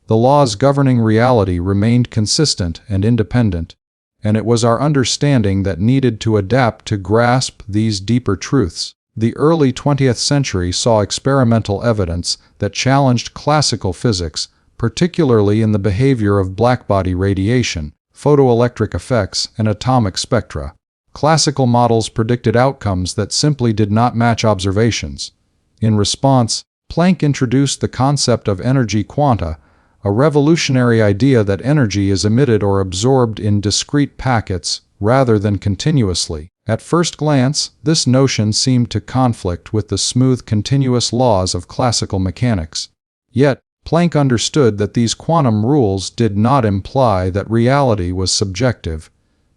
The laws governing reality remained consistent and independent, and it was our understanding that needed to adapt to grasp these deeper truths. The early 20th century saw experimental evidence that challenged classical physics, particularly in the behavior of blackbody radiation, photoelectric effects, and atomic spectra. Classical models predicted outcomes that simply did not match observations. In response, Planck introduced the concept of energy quanta, a revolutionary idea that energy is emitted or absorbed in discrete packets rather than continuously. At first glance, this notion seemed to conflict with the smooth continuous laws of classical mechanics. Yet, Planck understood that these quantum rules did not imply that reality was subjective.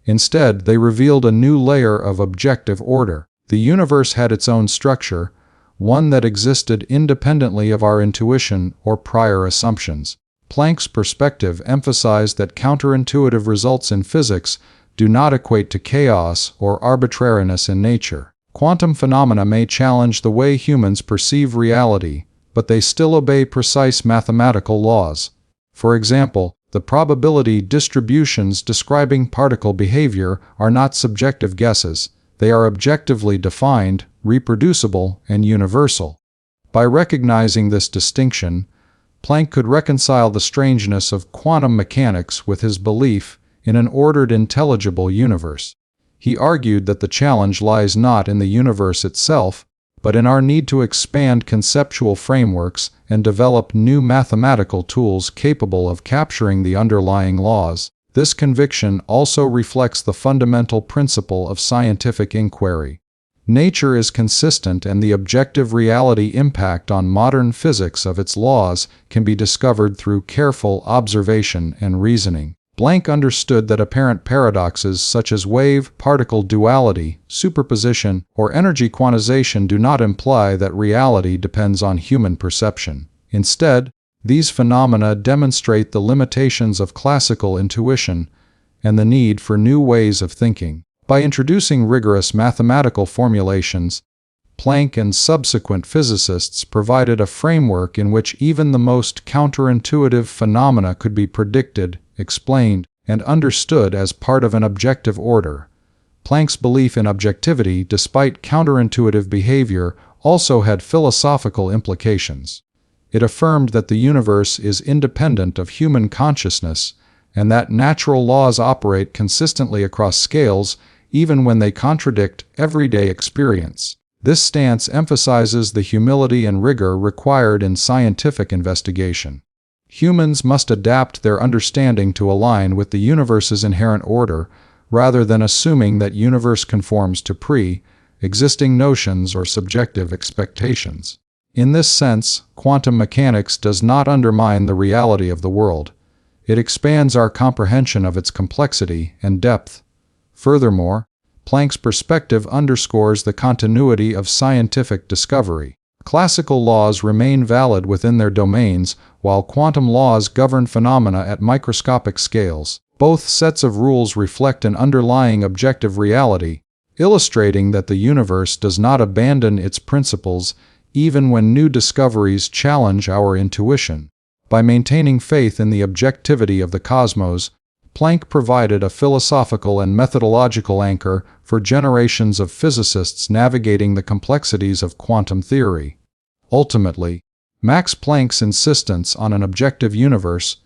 Instead, they revealed a new layer of objective order. The universe had its own structure, one that existed independently of our intuition or prior assumptions. Planck's perspective emphasized that counterintuitive results in physics do not equate to chaos or arbitrariness in nature. Quantum phenomena may challenge the way humans perceive reality, but they still obey precise mathematical laws. For example, the probability distributions describing particle behavior are not subjective guesses. They are objectively defined, reproducible, and universal. By recognizing this distinction, Planck could reconcile the strangeness of quantum mechanics with his belief in an ordered, intelligible universe. He argued that the challenge lies not in the universe itself, but in our need to expand conceptual frameworks and develop new mathematical tools capable of capturing the underlying laws. This conviction also reflects the fundamental principle of scientific inquiry. Nature is consistent, and the objective reality impact on modern physics of its laws can be discovered through careful observation and reasoning. Planck understood that apparent paradoxes such as wave-particle duality, superposition, or energy quantization do not imply that reality depends on human perception. Instead, these phenomena demonstrate the limitations of classical intuition and the need for new ways of thinking. By introducing rigorous mathematical formulations, Planck and subsequent physicists provided a framework in which even the most counterintuitive phenomena could be predicted, explained, and understood as part of an objective order. Planck's belief in objectivity, despite counterintuitive behavior, also had philosophical implications. It affirmed that the universe is independent of human consciousness, and that natural laws operate consistently across scales, even when they contradict everyday experience. This stance emphasizes the humility and rigor required in scientific investigation. Humans must adapt their understanding to align with the universe's inherent order, rather than assuming that universe conforms to pre-existing notions or subjective expectations. In this sense, quantum mechanics does not undermine the reality of the world. It expands our comprehension of its complexity and depth. Furthermore, Planck's perspective underscores the continuity of scientific discovery. Classical laws remain valid within their domains, while quantum laws govern phenomena at microscopic scales. Both sets of rules reflect an underlying objective reality, illustrating that the universe does not abandon its principles even when new discoveries challenge our intuition. By maintaining faith in the objectivity of the cosmos, Planck provided a philosophical and methodological anchor for generations of physicists navigating the complexities of quantum theory. Ultimately, Max Planck's insistence on an objective universe,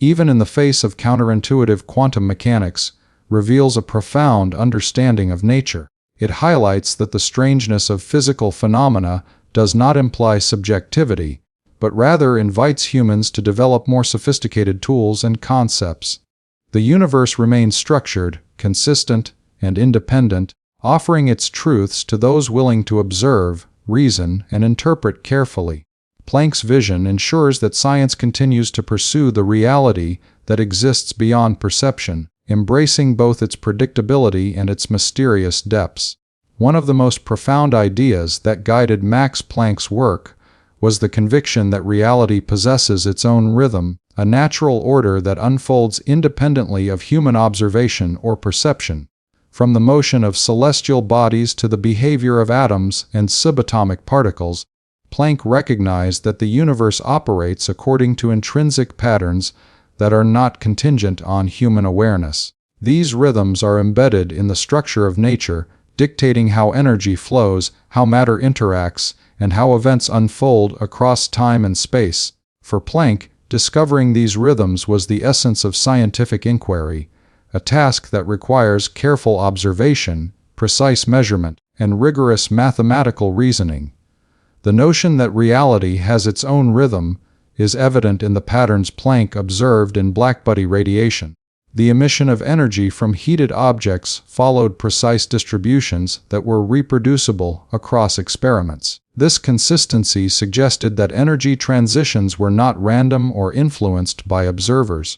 even in the face of counterintuitive quantum mechanics, reveals a profound understanding of nature. It highlights that the strangeness of physical phenomena does not imply subjectivity, but rather invites humans to develop more sophisticated tools and concepts. The universe remains structured, consistent, and independent, offering its truths to those willing to observe, reason, and interpret carefully. Planck's vision ensures that science continues to pursue the reality that exists beyond perception, embracing both its predictability and its mysterious depths. One of the most profound ideas that guided Max Planck's work was the conviction that reality possesses its own rhythm, a natural order that unfolds independently of human observation or perception. From the motion of celestial bodies to the behavior of atoms and subatomic particles, Planck recognized that the universe operates according to intrinsic patterns that are not contingent on human awareness. These rhythms are embedded in the structure of nature, dictating how energy flows, how matter interacts, and how events unfold across time and space. For Planck, discovering these rhythms was the essence of scientific inquiry, a task that requires careful observation, precise measurement, and rigorous mathematical reasoning. The notion that reality has its own rhythm is evident in the patterns Planck observed in blackbody radiation. The emission of energy from heated objects followed precise distributions that were reproducible across experiments. This consistency suggested that energy transitions were not random or influenced by observers.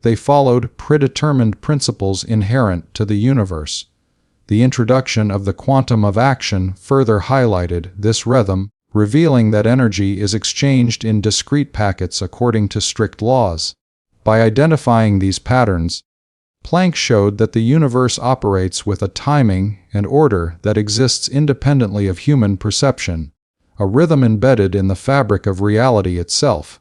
They followed predetermined principles inherent to the universe. The introduction of the quantum of action further highlighted this rhythm, revealing that energy is exchanged in discrete packets according to strict laws. By identifying these patterns, Planck showed that the universe operates with a timing and order that exists independently of human perception, a rhythm embedded in the fabric of reality itself.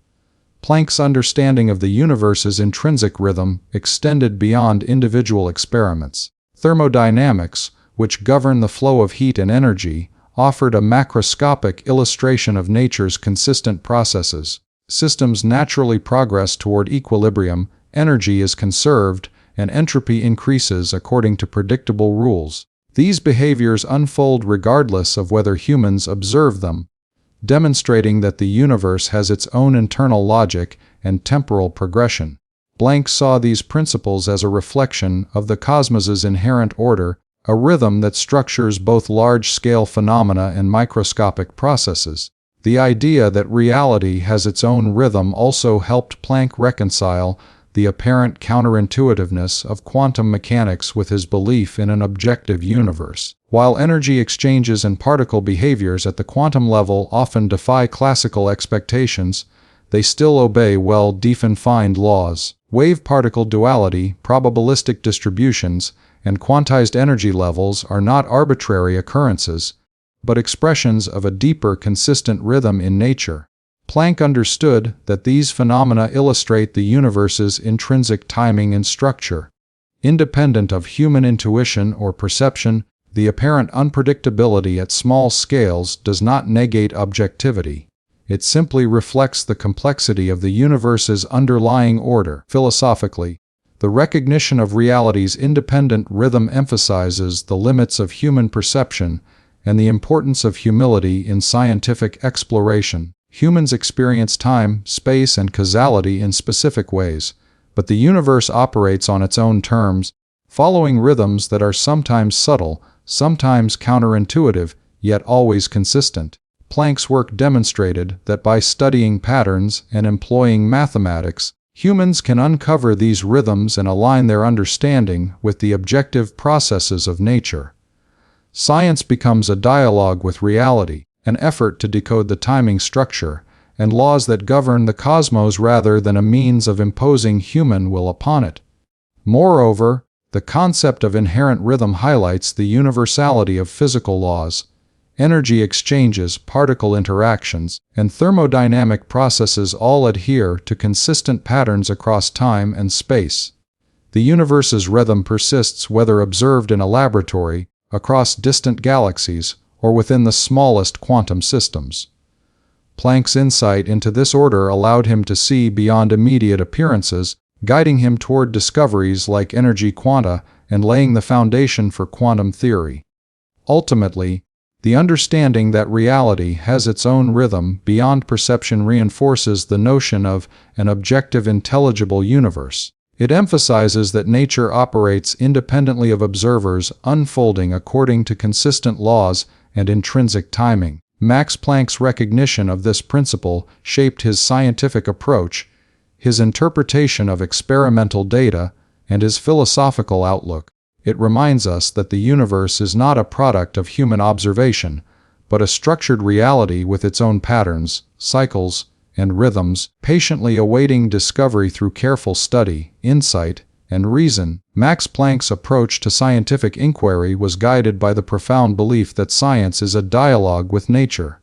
Planck's understanding of the universe's intrinsic rhythm extended beyond individual experiments. Thermodynamics, which govern the flow of heat and energy, offered a macroscopic illustration of nature's consistent processes. Systems naturally progress toward equilibrium, energy is conserved, and entropy increases according to predictable rules. These behaviors unfold regardless of whether humans observe them, demonstrating that the universe has its own internal logic and temporal progression. Planck saw these principles as a reflection of the cosmos's inherent order, a rhythm that structures both large-scale phenomena and microscopic processes. The idea that reality has its own rhythm also helped Planck reconcile the apparent counterintuitiveness of quantum mechanics with his belief in an objective universe. While energy exchanges and particle behaviors at the quantum level often defy classical expectations, they still obey well-defined laws. Wave-particle duality, probabilistic distributions, and quantized energy levels are not arbitrary occurrences, but expressions of a deeper, consistent rhythm in nature. Planck understood that these phenomena illustrate the universe's intrinsic timing and structure. Independent of human intuition or perception, the apparent unpredictability at small scales does not negate objectivity. It simply reflects the complexity of the universe's underlying order. Philosophically, the recognition of reality's independent rhythm emphasizes the limits of human perception and the importance of humility in scientific exploration. Humans experience time, space, and causality in specific ways, but the universe operates on its own terms, following rhythms that are sometimes subtle, sometimes counterintuitive, yet always consistent. Planck's work demonstrated that by studying patterns and employing mathematics, humans can uncover these rhythms and align their understanding with the objective processes of nature. Science becomes a dialogue with reality, an effort to decode the timing structure and laws that govern the cosmos rather than a means of imposing human will upon it. Moreover, the concept of inherent rhythm highlights the universality of physical laws. Energy exchanges, particle interactions, and thermodynamic processes all adhere to consistent patterns across time and space. The universe's rhythm persists whether observed in a laboratory, across distant galaxies, or within the smallest quantum systems. Planck's insight into this order allowed him to see beyond immediate appearances, guiding him toward discoveries like energy quanta and laying the foundation for quantum theory. Ultimately, the understanding that reality has its own rhythm beyond perception reinforces the notion of an objective intelligible universe. It emphasizes that nature operates independently of observers, unfolding according to consistent laws and intrinsic timing. Max Planck's recognition of this principle shaped his scientific approach, his interpretation of experimental data, and his philosophical outlook. It reminds us that the universe is not a product of human observation, but a structured reality with its own patterns, cycles, and rhythms, patiently awaiting discovery through careful study, insight, and reason. Max Planck's approach to scientific inquiry was guided by the profound belief that science is a dialogue with nature.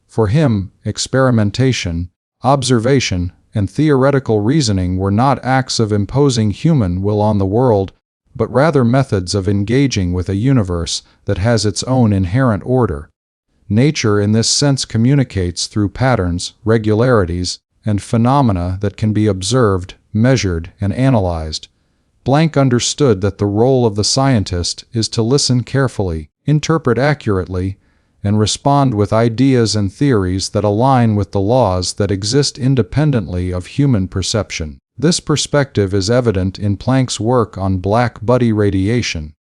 For him, experimentation, observation, and theoretical reasoning were not acts of imposing human will on the world, but rather methods of engaging with a universe that has its own inherent order. Nature in this sense communicates through patterns, regularities, and phenomena that can be observed, measured, and analyzed. Planck understood that the role of the scientist is to listen carefully, interpret accurately, and respond with ideas and theories that align with the laws that exist independently of human perception. This perspective is evident in Planck's work on black body radiation.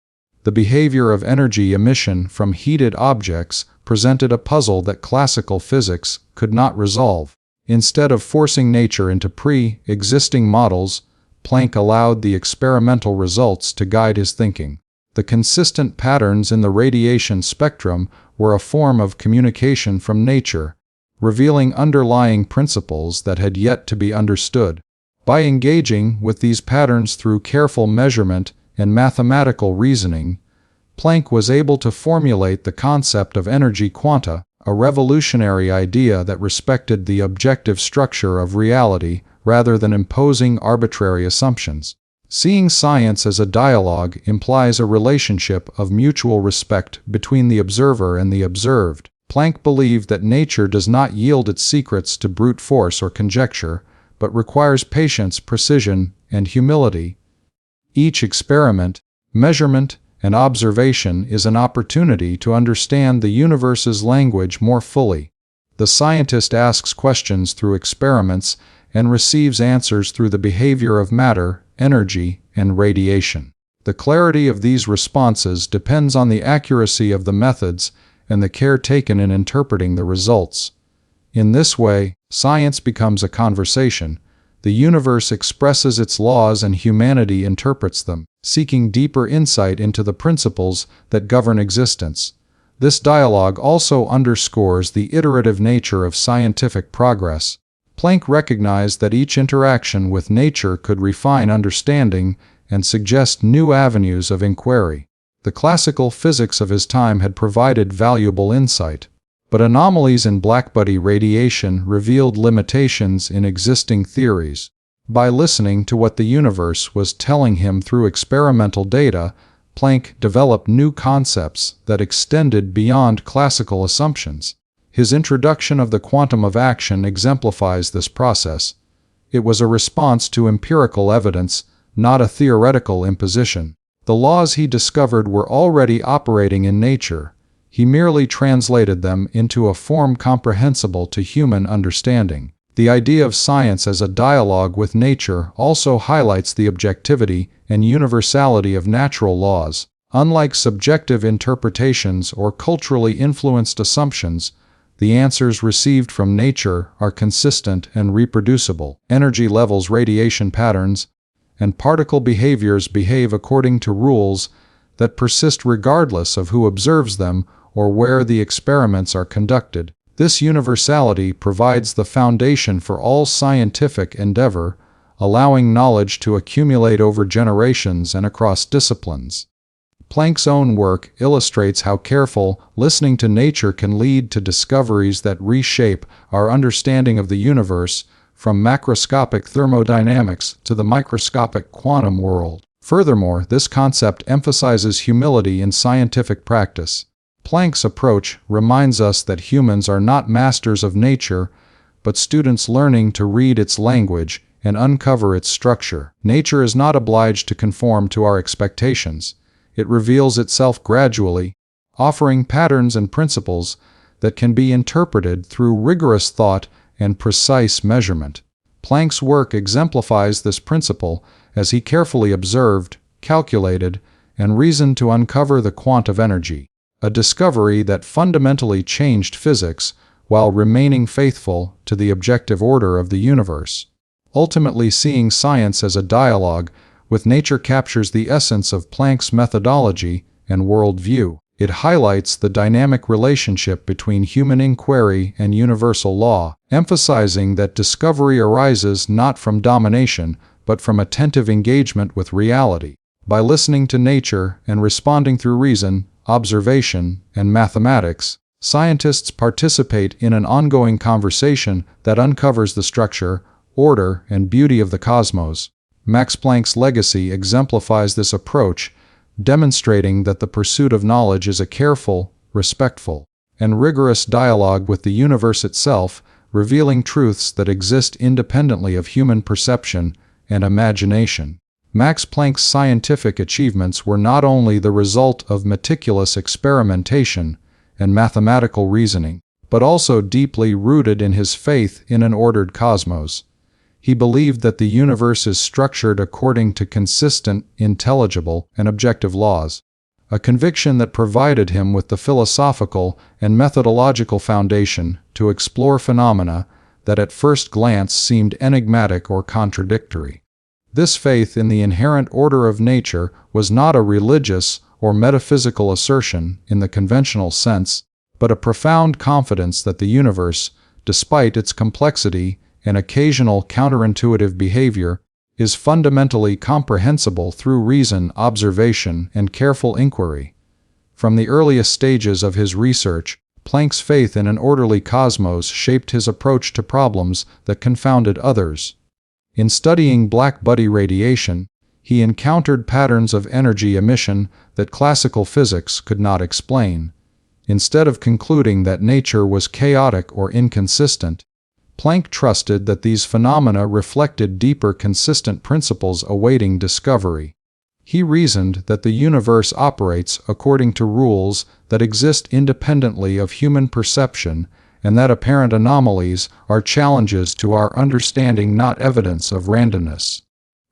The behavior of energy emission from heated objects presented a puzzle that classical physics could not resolve. Instead of forcing nature into pre-existing models, Planck allowed the experimental results to guide his thinking. The consistent patterns in the radiation spectrum were a form of communication from nature, revealing underlying principles that had yet to be understood. By engaging with these patterns through careful measurement and mathematical reasoning, Planck was able to formulate the concept of energy quanta, a revolutionary idea that respected the objective structure of reality rather than imposing arbitrary assumptions. Seeing science as a dialogue implies a relationship of mutual respect between the observer and the observed. Planck believed that nature does not yield its secrets to brute force or conjecture, but requires patience, precision, and humility. Each experiment, measurement, and observation is an opportunity to understand the universe's language more fully. The scientist asks questions through experiments and receives answers through the behavior of matter, energy, and radiation. The clarity of these responses depends on the accuracy of the methods and the care taken in interpreting the results. In this way, science becomes a conversation. The universe expresses its laws and humanity interprets them, seeking deeper insight into the principles that govern existence. This dialogue also underscores the iterative nature of scientific progress. Planck recognized that each interaction with nature could refine understanding and suggest new avenues of inquiry. The classical physics of his time had provided valuable insight, but anomalies in blackbody radiation revealed limitations in existing theories. By listening to what the universe was telling him through experimental data, Planck developed new concepts that extended beyond classical assumptions. His introduction of the quantum of action exemplifies this process. It was a response to empirical evidence, not a theoretical imposition. The laws he discovered were already operating in nature. He merely translated them into a form comprehensible to human understanding. The idea of science as a dialogue with nature also highlights the objectivity and universality of natural laws. Unlike subjective interpretations or culturally influenced assumptions, the answers received from nature are consistent and reproducible. Energy levels, radiation patterns, and particle behaviors behave according to rules that persist regardless of who observes them or where the experiments are conducted. This universality provides the foundation for all scientific endeavor, allowing knowledge to accumulate over generations and across disciplines. Planck's own work illustrates how careful listening to nature can lead to discoveries that reshape our understanding of the universe, from macroscopic thermodynamics to the microscopic quantum world. Furthermore, this concept emphasizes humility in scientific practice. Planck's approach reminds us that humans are not masters of nature, but students learning to read its language and uncover its structure. Nature is not obliged to conform to our expectations. It reveals itself gradually, offering patterns and principles that can be interpreted through rigorous thought and precise measurement. Planck's work exemplifies this principle as he carefully observed, calculated, and reasoned to uncover the quant of energy, a discovery that fundamentally changed physics while remaining faithful to the objective order of the universe. Ultimately, seeing science as a dialogue with nature captures the essence of Planck's methodology and worldview. It highlights the dynamic relationship between human inquiry and universal law, emphasizing that discovery arises not from domination, but from attentive engagement with reality. By listening to nature and responding through reason, observation, and mathematics, scientists participate in an ongoing conversation that uncovers the structure, order, and beauty of the cosmos. Max Planck's legacy exemplifies this approach, demonstrating that the pursuit of knowledge is a careful, respectful, and rigorous dialogue with the universe itself, revealing truths that exist independently of human perception and imagination. Max Planck's scientific achievements were not only the result of meticulous experimentation and mathematical reasoning, but also deeply rooted in his faith in an ordered cosmos. He believed that the universe is structured according to consistent, intelligible, and objective laws, a conviction that provided him with the philosophical and methodological foundation to explore phenomena that at first glance seemed enigmatic or contradictory. This faith in the inherent order of nature was not a religious or metaphysical assertion in the conventional sense, but a profound confidence that the universe, despite its complexity and occasional counterintuitive behavior, is fundamentally comprehensible through reason, observation, and careful inquiry. From the earliest stages of his research, Planck's faith in an orderly cosmos shaped his approach to problems that confounded others. In studying black-body radiation, he encountered patterns of energy emission that classical physics could not explain. Instead of concluding that nature was chaotic or inconsistent, Planck trusted that these phenomena reflected deeper, consistent principles awaiting discovery. He reasoned that the universe operates according to rules that exist independently of human perception, and that apparent anomalies are challenges to our understanding, not evidence of randomness.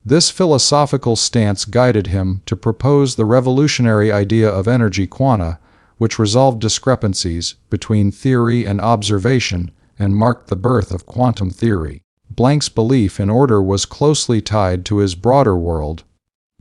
This philosophical stance guided him to propose the revolutionary idea of energy quanta, which resolved discrepancies between theory and observation and marked the birth of quantum theory. Planck's belief in order was closely tied to his broader world,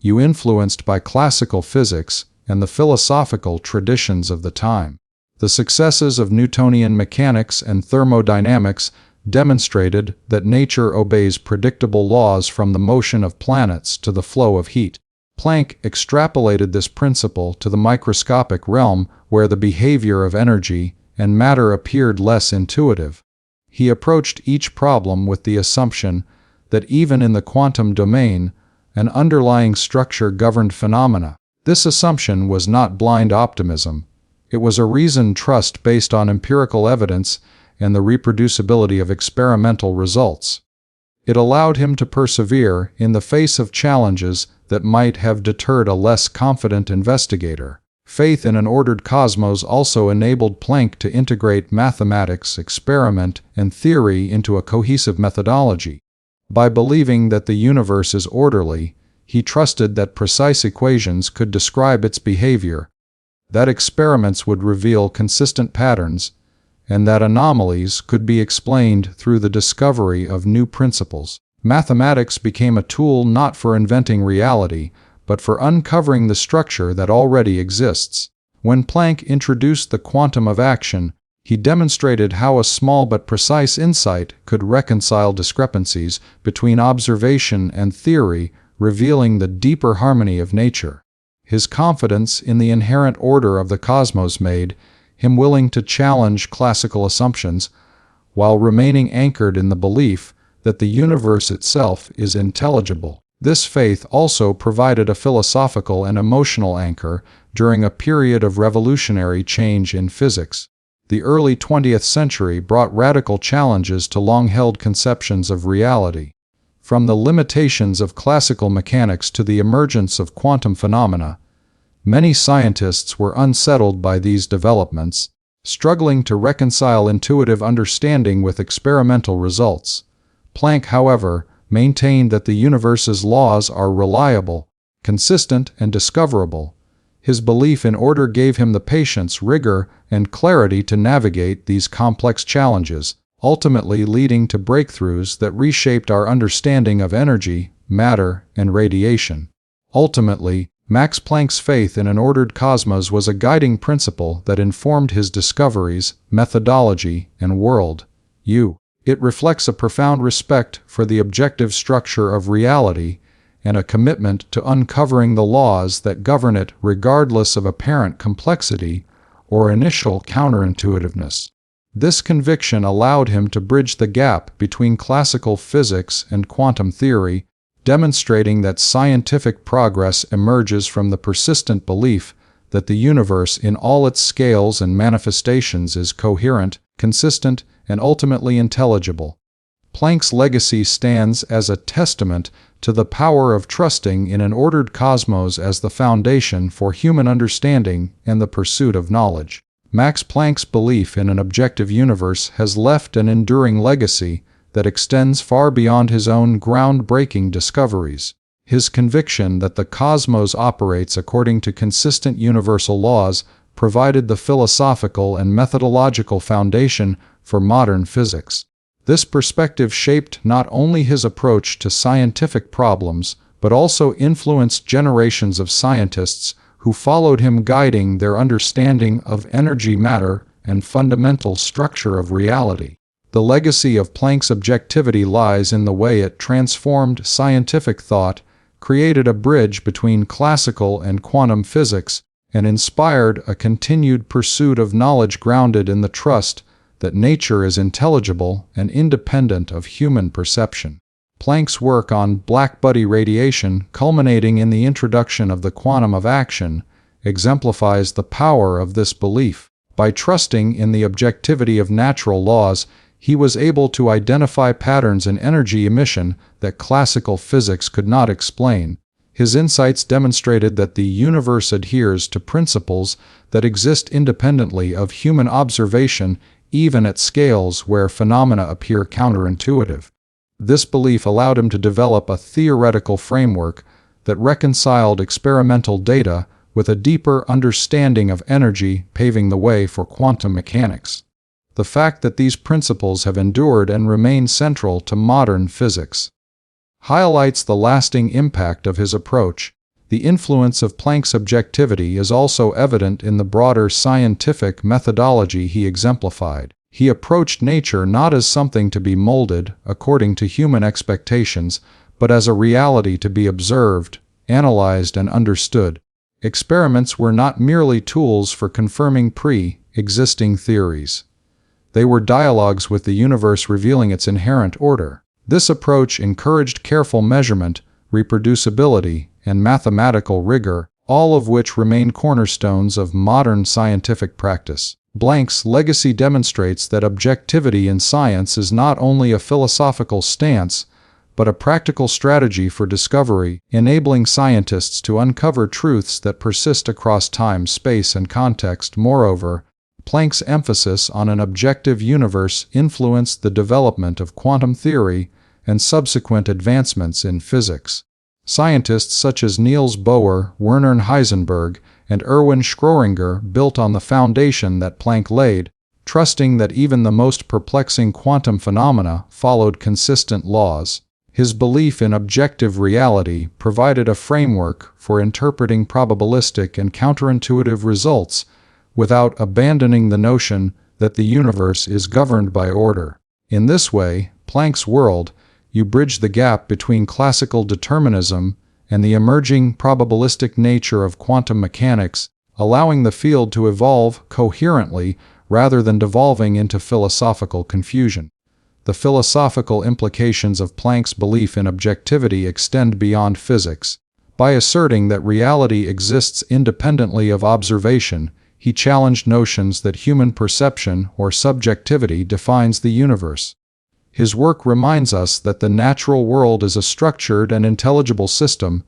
influenced by classical physics and the philosophical traditions of the time. The successes of Newtonian mechanics and thermodynamics demonstrated that nature obeys predictable laws, from the motion of planets to the flow of heat. Planck extrapolated this principle to the microscopic realm, where the behavior of energy and matter appeared less intuitive. He approached each problem with the assumption that even in the quantum domain, an underlying structure governed phenomena. This assumption was not blind optimism. It was a reasoned trust based on empirical evidence and the reproducibility of experimental results. It allowed him to persevere in the face of challenges that might have deterred a less confident investigator. Faith in an ordered cosmos also enabled Planck to integrate mathematics, experiment, and theory into a cohesive methodology. By believing that the universe is orderly, he trusted that precise equations could describe its behavior, that experiments would reveal consistent patterns, and that anomalies could be explained through the discovery of new principles. Mathematics became a tool not for inventing reality, but for uncovering the structure that already exists. When Planck introduced the quantum of action, He demonstrated how a small but precise insight could reconcile discrepancies between observation and theory, revealing the deeper harmony of nature. His confidence in the inherent order of the cosmos made him willing to challenge classical assumptions, while remaining anchored in the belief that the universe itself is intelligible. This faith also provided a philosophical and emotional anchor during a period of revolutionary change in physics. The early 20th century brought radical challenges to long-held conceptions of reality. From the limitations of classical mechanics to the emergence of quantum phenomena, many scientists were unsettled by these developments, struggling to reconcile intuitive understanding with experimental results. Planck, however, maintained that the universe's laws are reliable, consistent, and discoverable. His belief in order gave him the patience, rigor, and clarity to navigate these complex challenges, ultimately leading to breakthroughs that reshaped our understanding of energy, matter, and radiation. Ultimately, Max Planck's faith in an ordered cosmos was a guiding principle that informed his discoveries, methodology, and world-view. It reflects a profound respect for the objective structure of reality and a commitment to uncovering the laws that govern it regardless of apparent complexity or initial counterintuitiveness. This conviction allowed him to bridge the gap between classical physics and quantum theory, demonstrating that scientific progress emerges from the persistent belief that the universe in all its scales and manifestations is coherent, consistent, and ultimately intelligible. Planck's legacy stands as a testament to the power of trusting in an ordered cosmos as the foundation for human understanding and the pursuit of knowledge. Max Planck's belief in an objective universe has left an enduring legacy that extends far beyond his own groundbreaking discoveries. His conviction that the cosmos operates according to consistent universal laws provided the philosophical and methodological foundation for modern physics. This perspective shaped not only his approach to scientific problems, but also influenced generations of scientists who followed him, guiding their understanding of energy, matter, and fundamental structure of reality. The legacy of Planck's objectivity lies in the way it transformed scientific thought, created a bridge between classical and quantum physics, and inspired a continued pursuit of knowledge grounded in the trust that nature is intelligible and independent of human perception. Planck's work on blackbody radiation, culminating in the introduction of the quantum of action, exemplifies the power of this belief. By trusting in the objectivity of natural laws, he was able to identify patterns in energy emission that classical physics could not explain. His insights demonstrated that the universe adheres to principles that exist independently of human observation, even at scales where phenomena appear counterintuitive. This belief allowed him to develop a theoretical framework that reconciled experimental data with a deeper understanding of energy, paving the way for quantum mechanics. The fact that these principles have endured and remain central to modern physics highlights the lasting impact of his approach. The influence of Planck's objectivity is also evident in the broader scientific methodology he exemplified. He approached nature not as something to be molded according to human expectations, but as a reality to be observed, analyzed, and understood. Experiments were not merely tools for confirming pre-existing theories. They were dialogues with the universe, revealing its inherent order. This approach encouraged careful measurement, reproducibility, and mathematical rigor, all of which remain cornerstones of modern scientific practice. Planck's legacy demonstrates that objectivity in science is not only a philosophical stance, but a practical strategy for discovery, enabling scientists to uncover truths that persist across time, space, and context. Moreover, Planck's emphasis on an objective universe influenced the development of quantum theory and subsequent advancements in physics. Scientists such as Niels Bohr, Werner Heisenberg, and Erwin Schrödinger built on the foundation that Planck laid, trusting that even the most perplexing quantum phenomena followed consistent laws. His belief in objective reality provided a framework for interpreting probabilistic and counterintuitive results without abandoning the notion that the universe is governed by order. In this way, Planck's world, you bridge the gap between classical determinism and the emerging probabilistic nature of quantum mechanics, allowing the field to evolve coherently rather than devolving into philosophical confusion. The philosophical implications of Planck's belief in objectivity extend beyond physics. By asserting that reality exists independently of observation, he challenged notions that human perception or subjectivity defines the universe. His work reminds us that the natural world is a structured and intelligible system,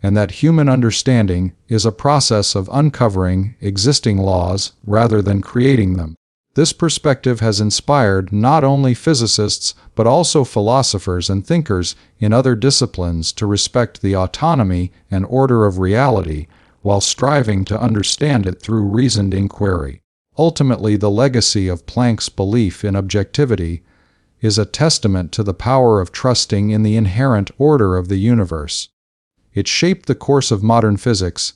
and that human understanding is a process of uncovering existing laws rather than creating them. This perspective has inspired not only physicists but also philosophers and thinkers in other disciplines to respect the autonomy and order of reality while striving to understand it through reasoned inquiry. Ultimately, the legacy of Planck's belief in objectivity is a testament to the power of trusting in the inherent order of the universe. It shaped the course of modern physics,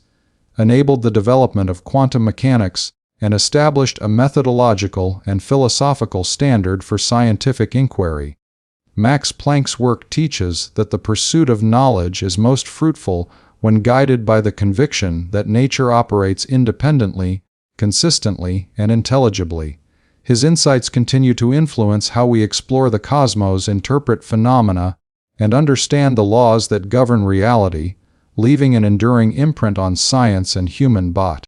enabled the development of quantum mechanics, and established a methodological and philosophical standard for scientific inquiry. Max Planck's work teaches that the pursuit of knowledge is most fruitful when guided by the conviction that nature operates independently, consistently, and intelligibly. His insights continue to influence how we explore the cosmos, interpret phenomena, and understand the laws that govern reality, leaving an enduring imprint on science and human thought.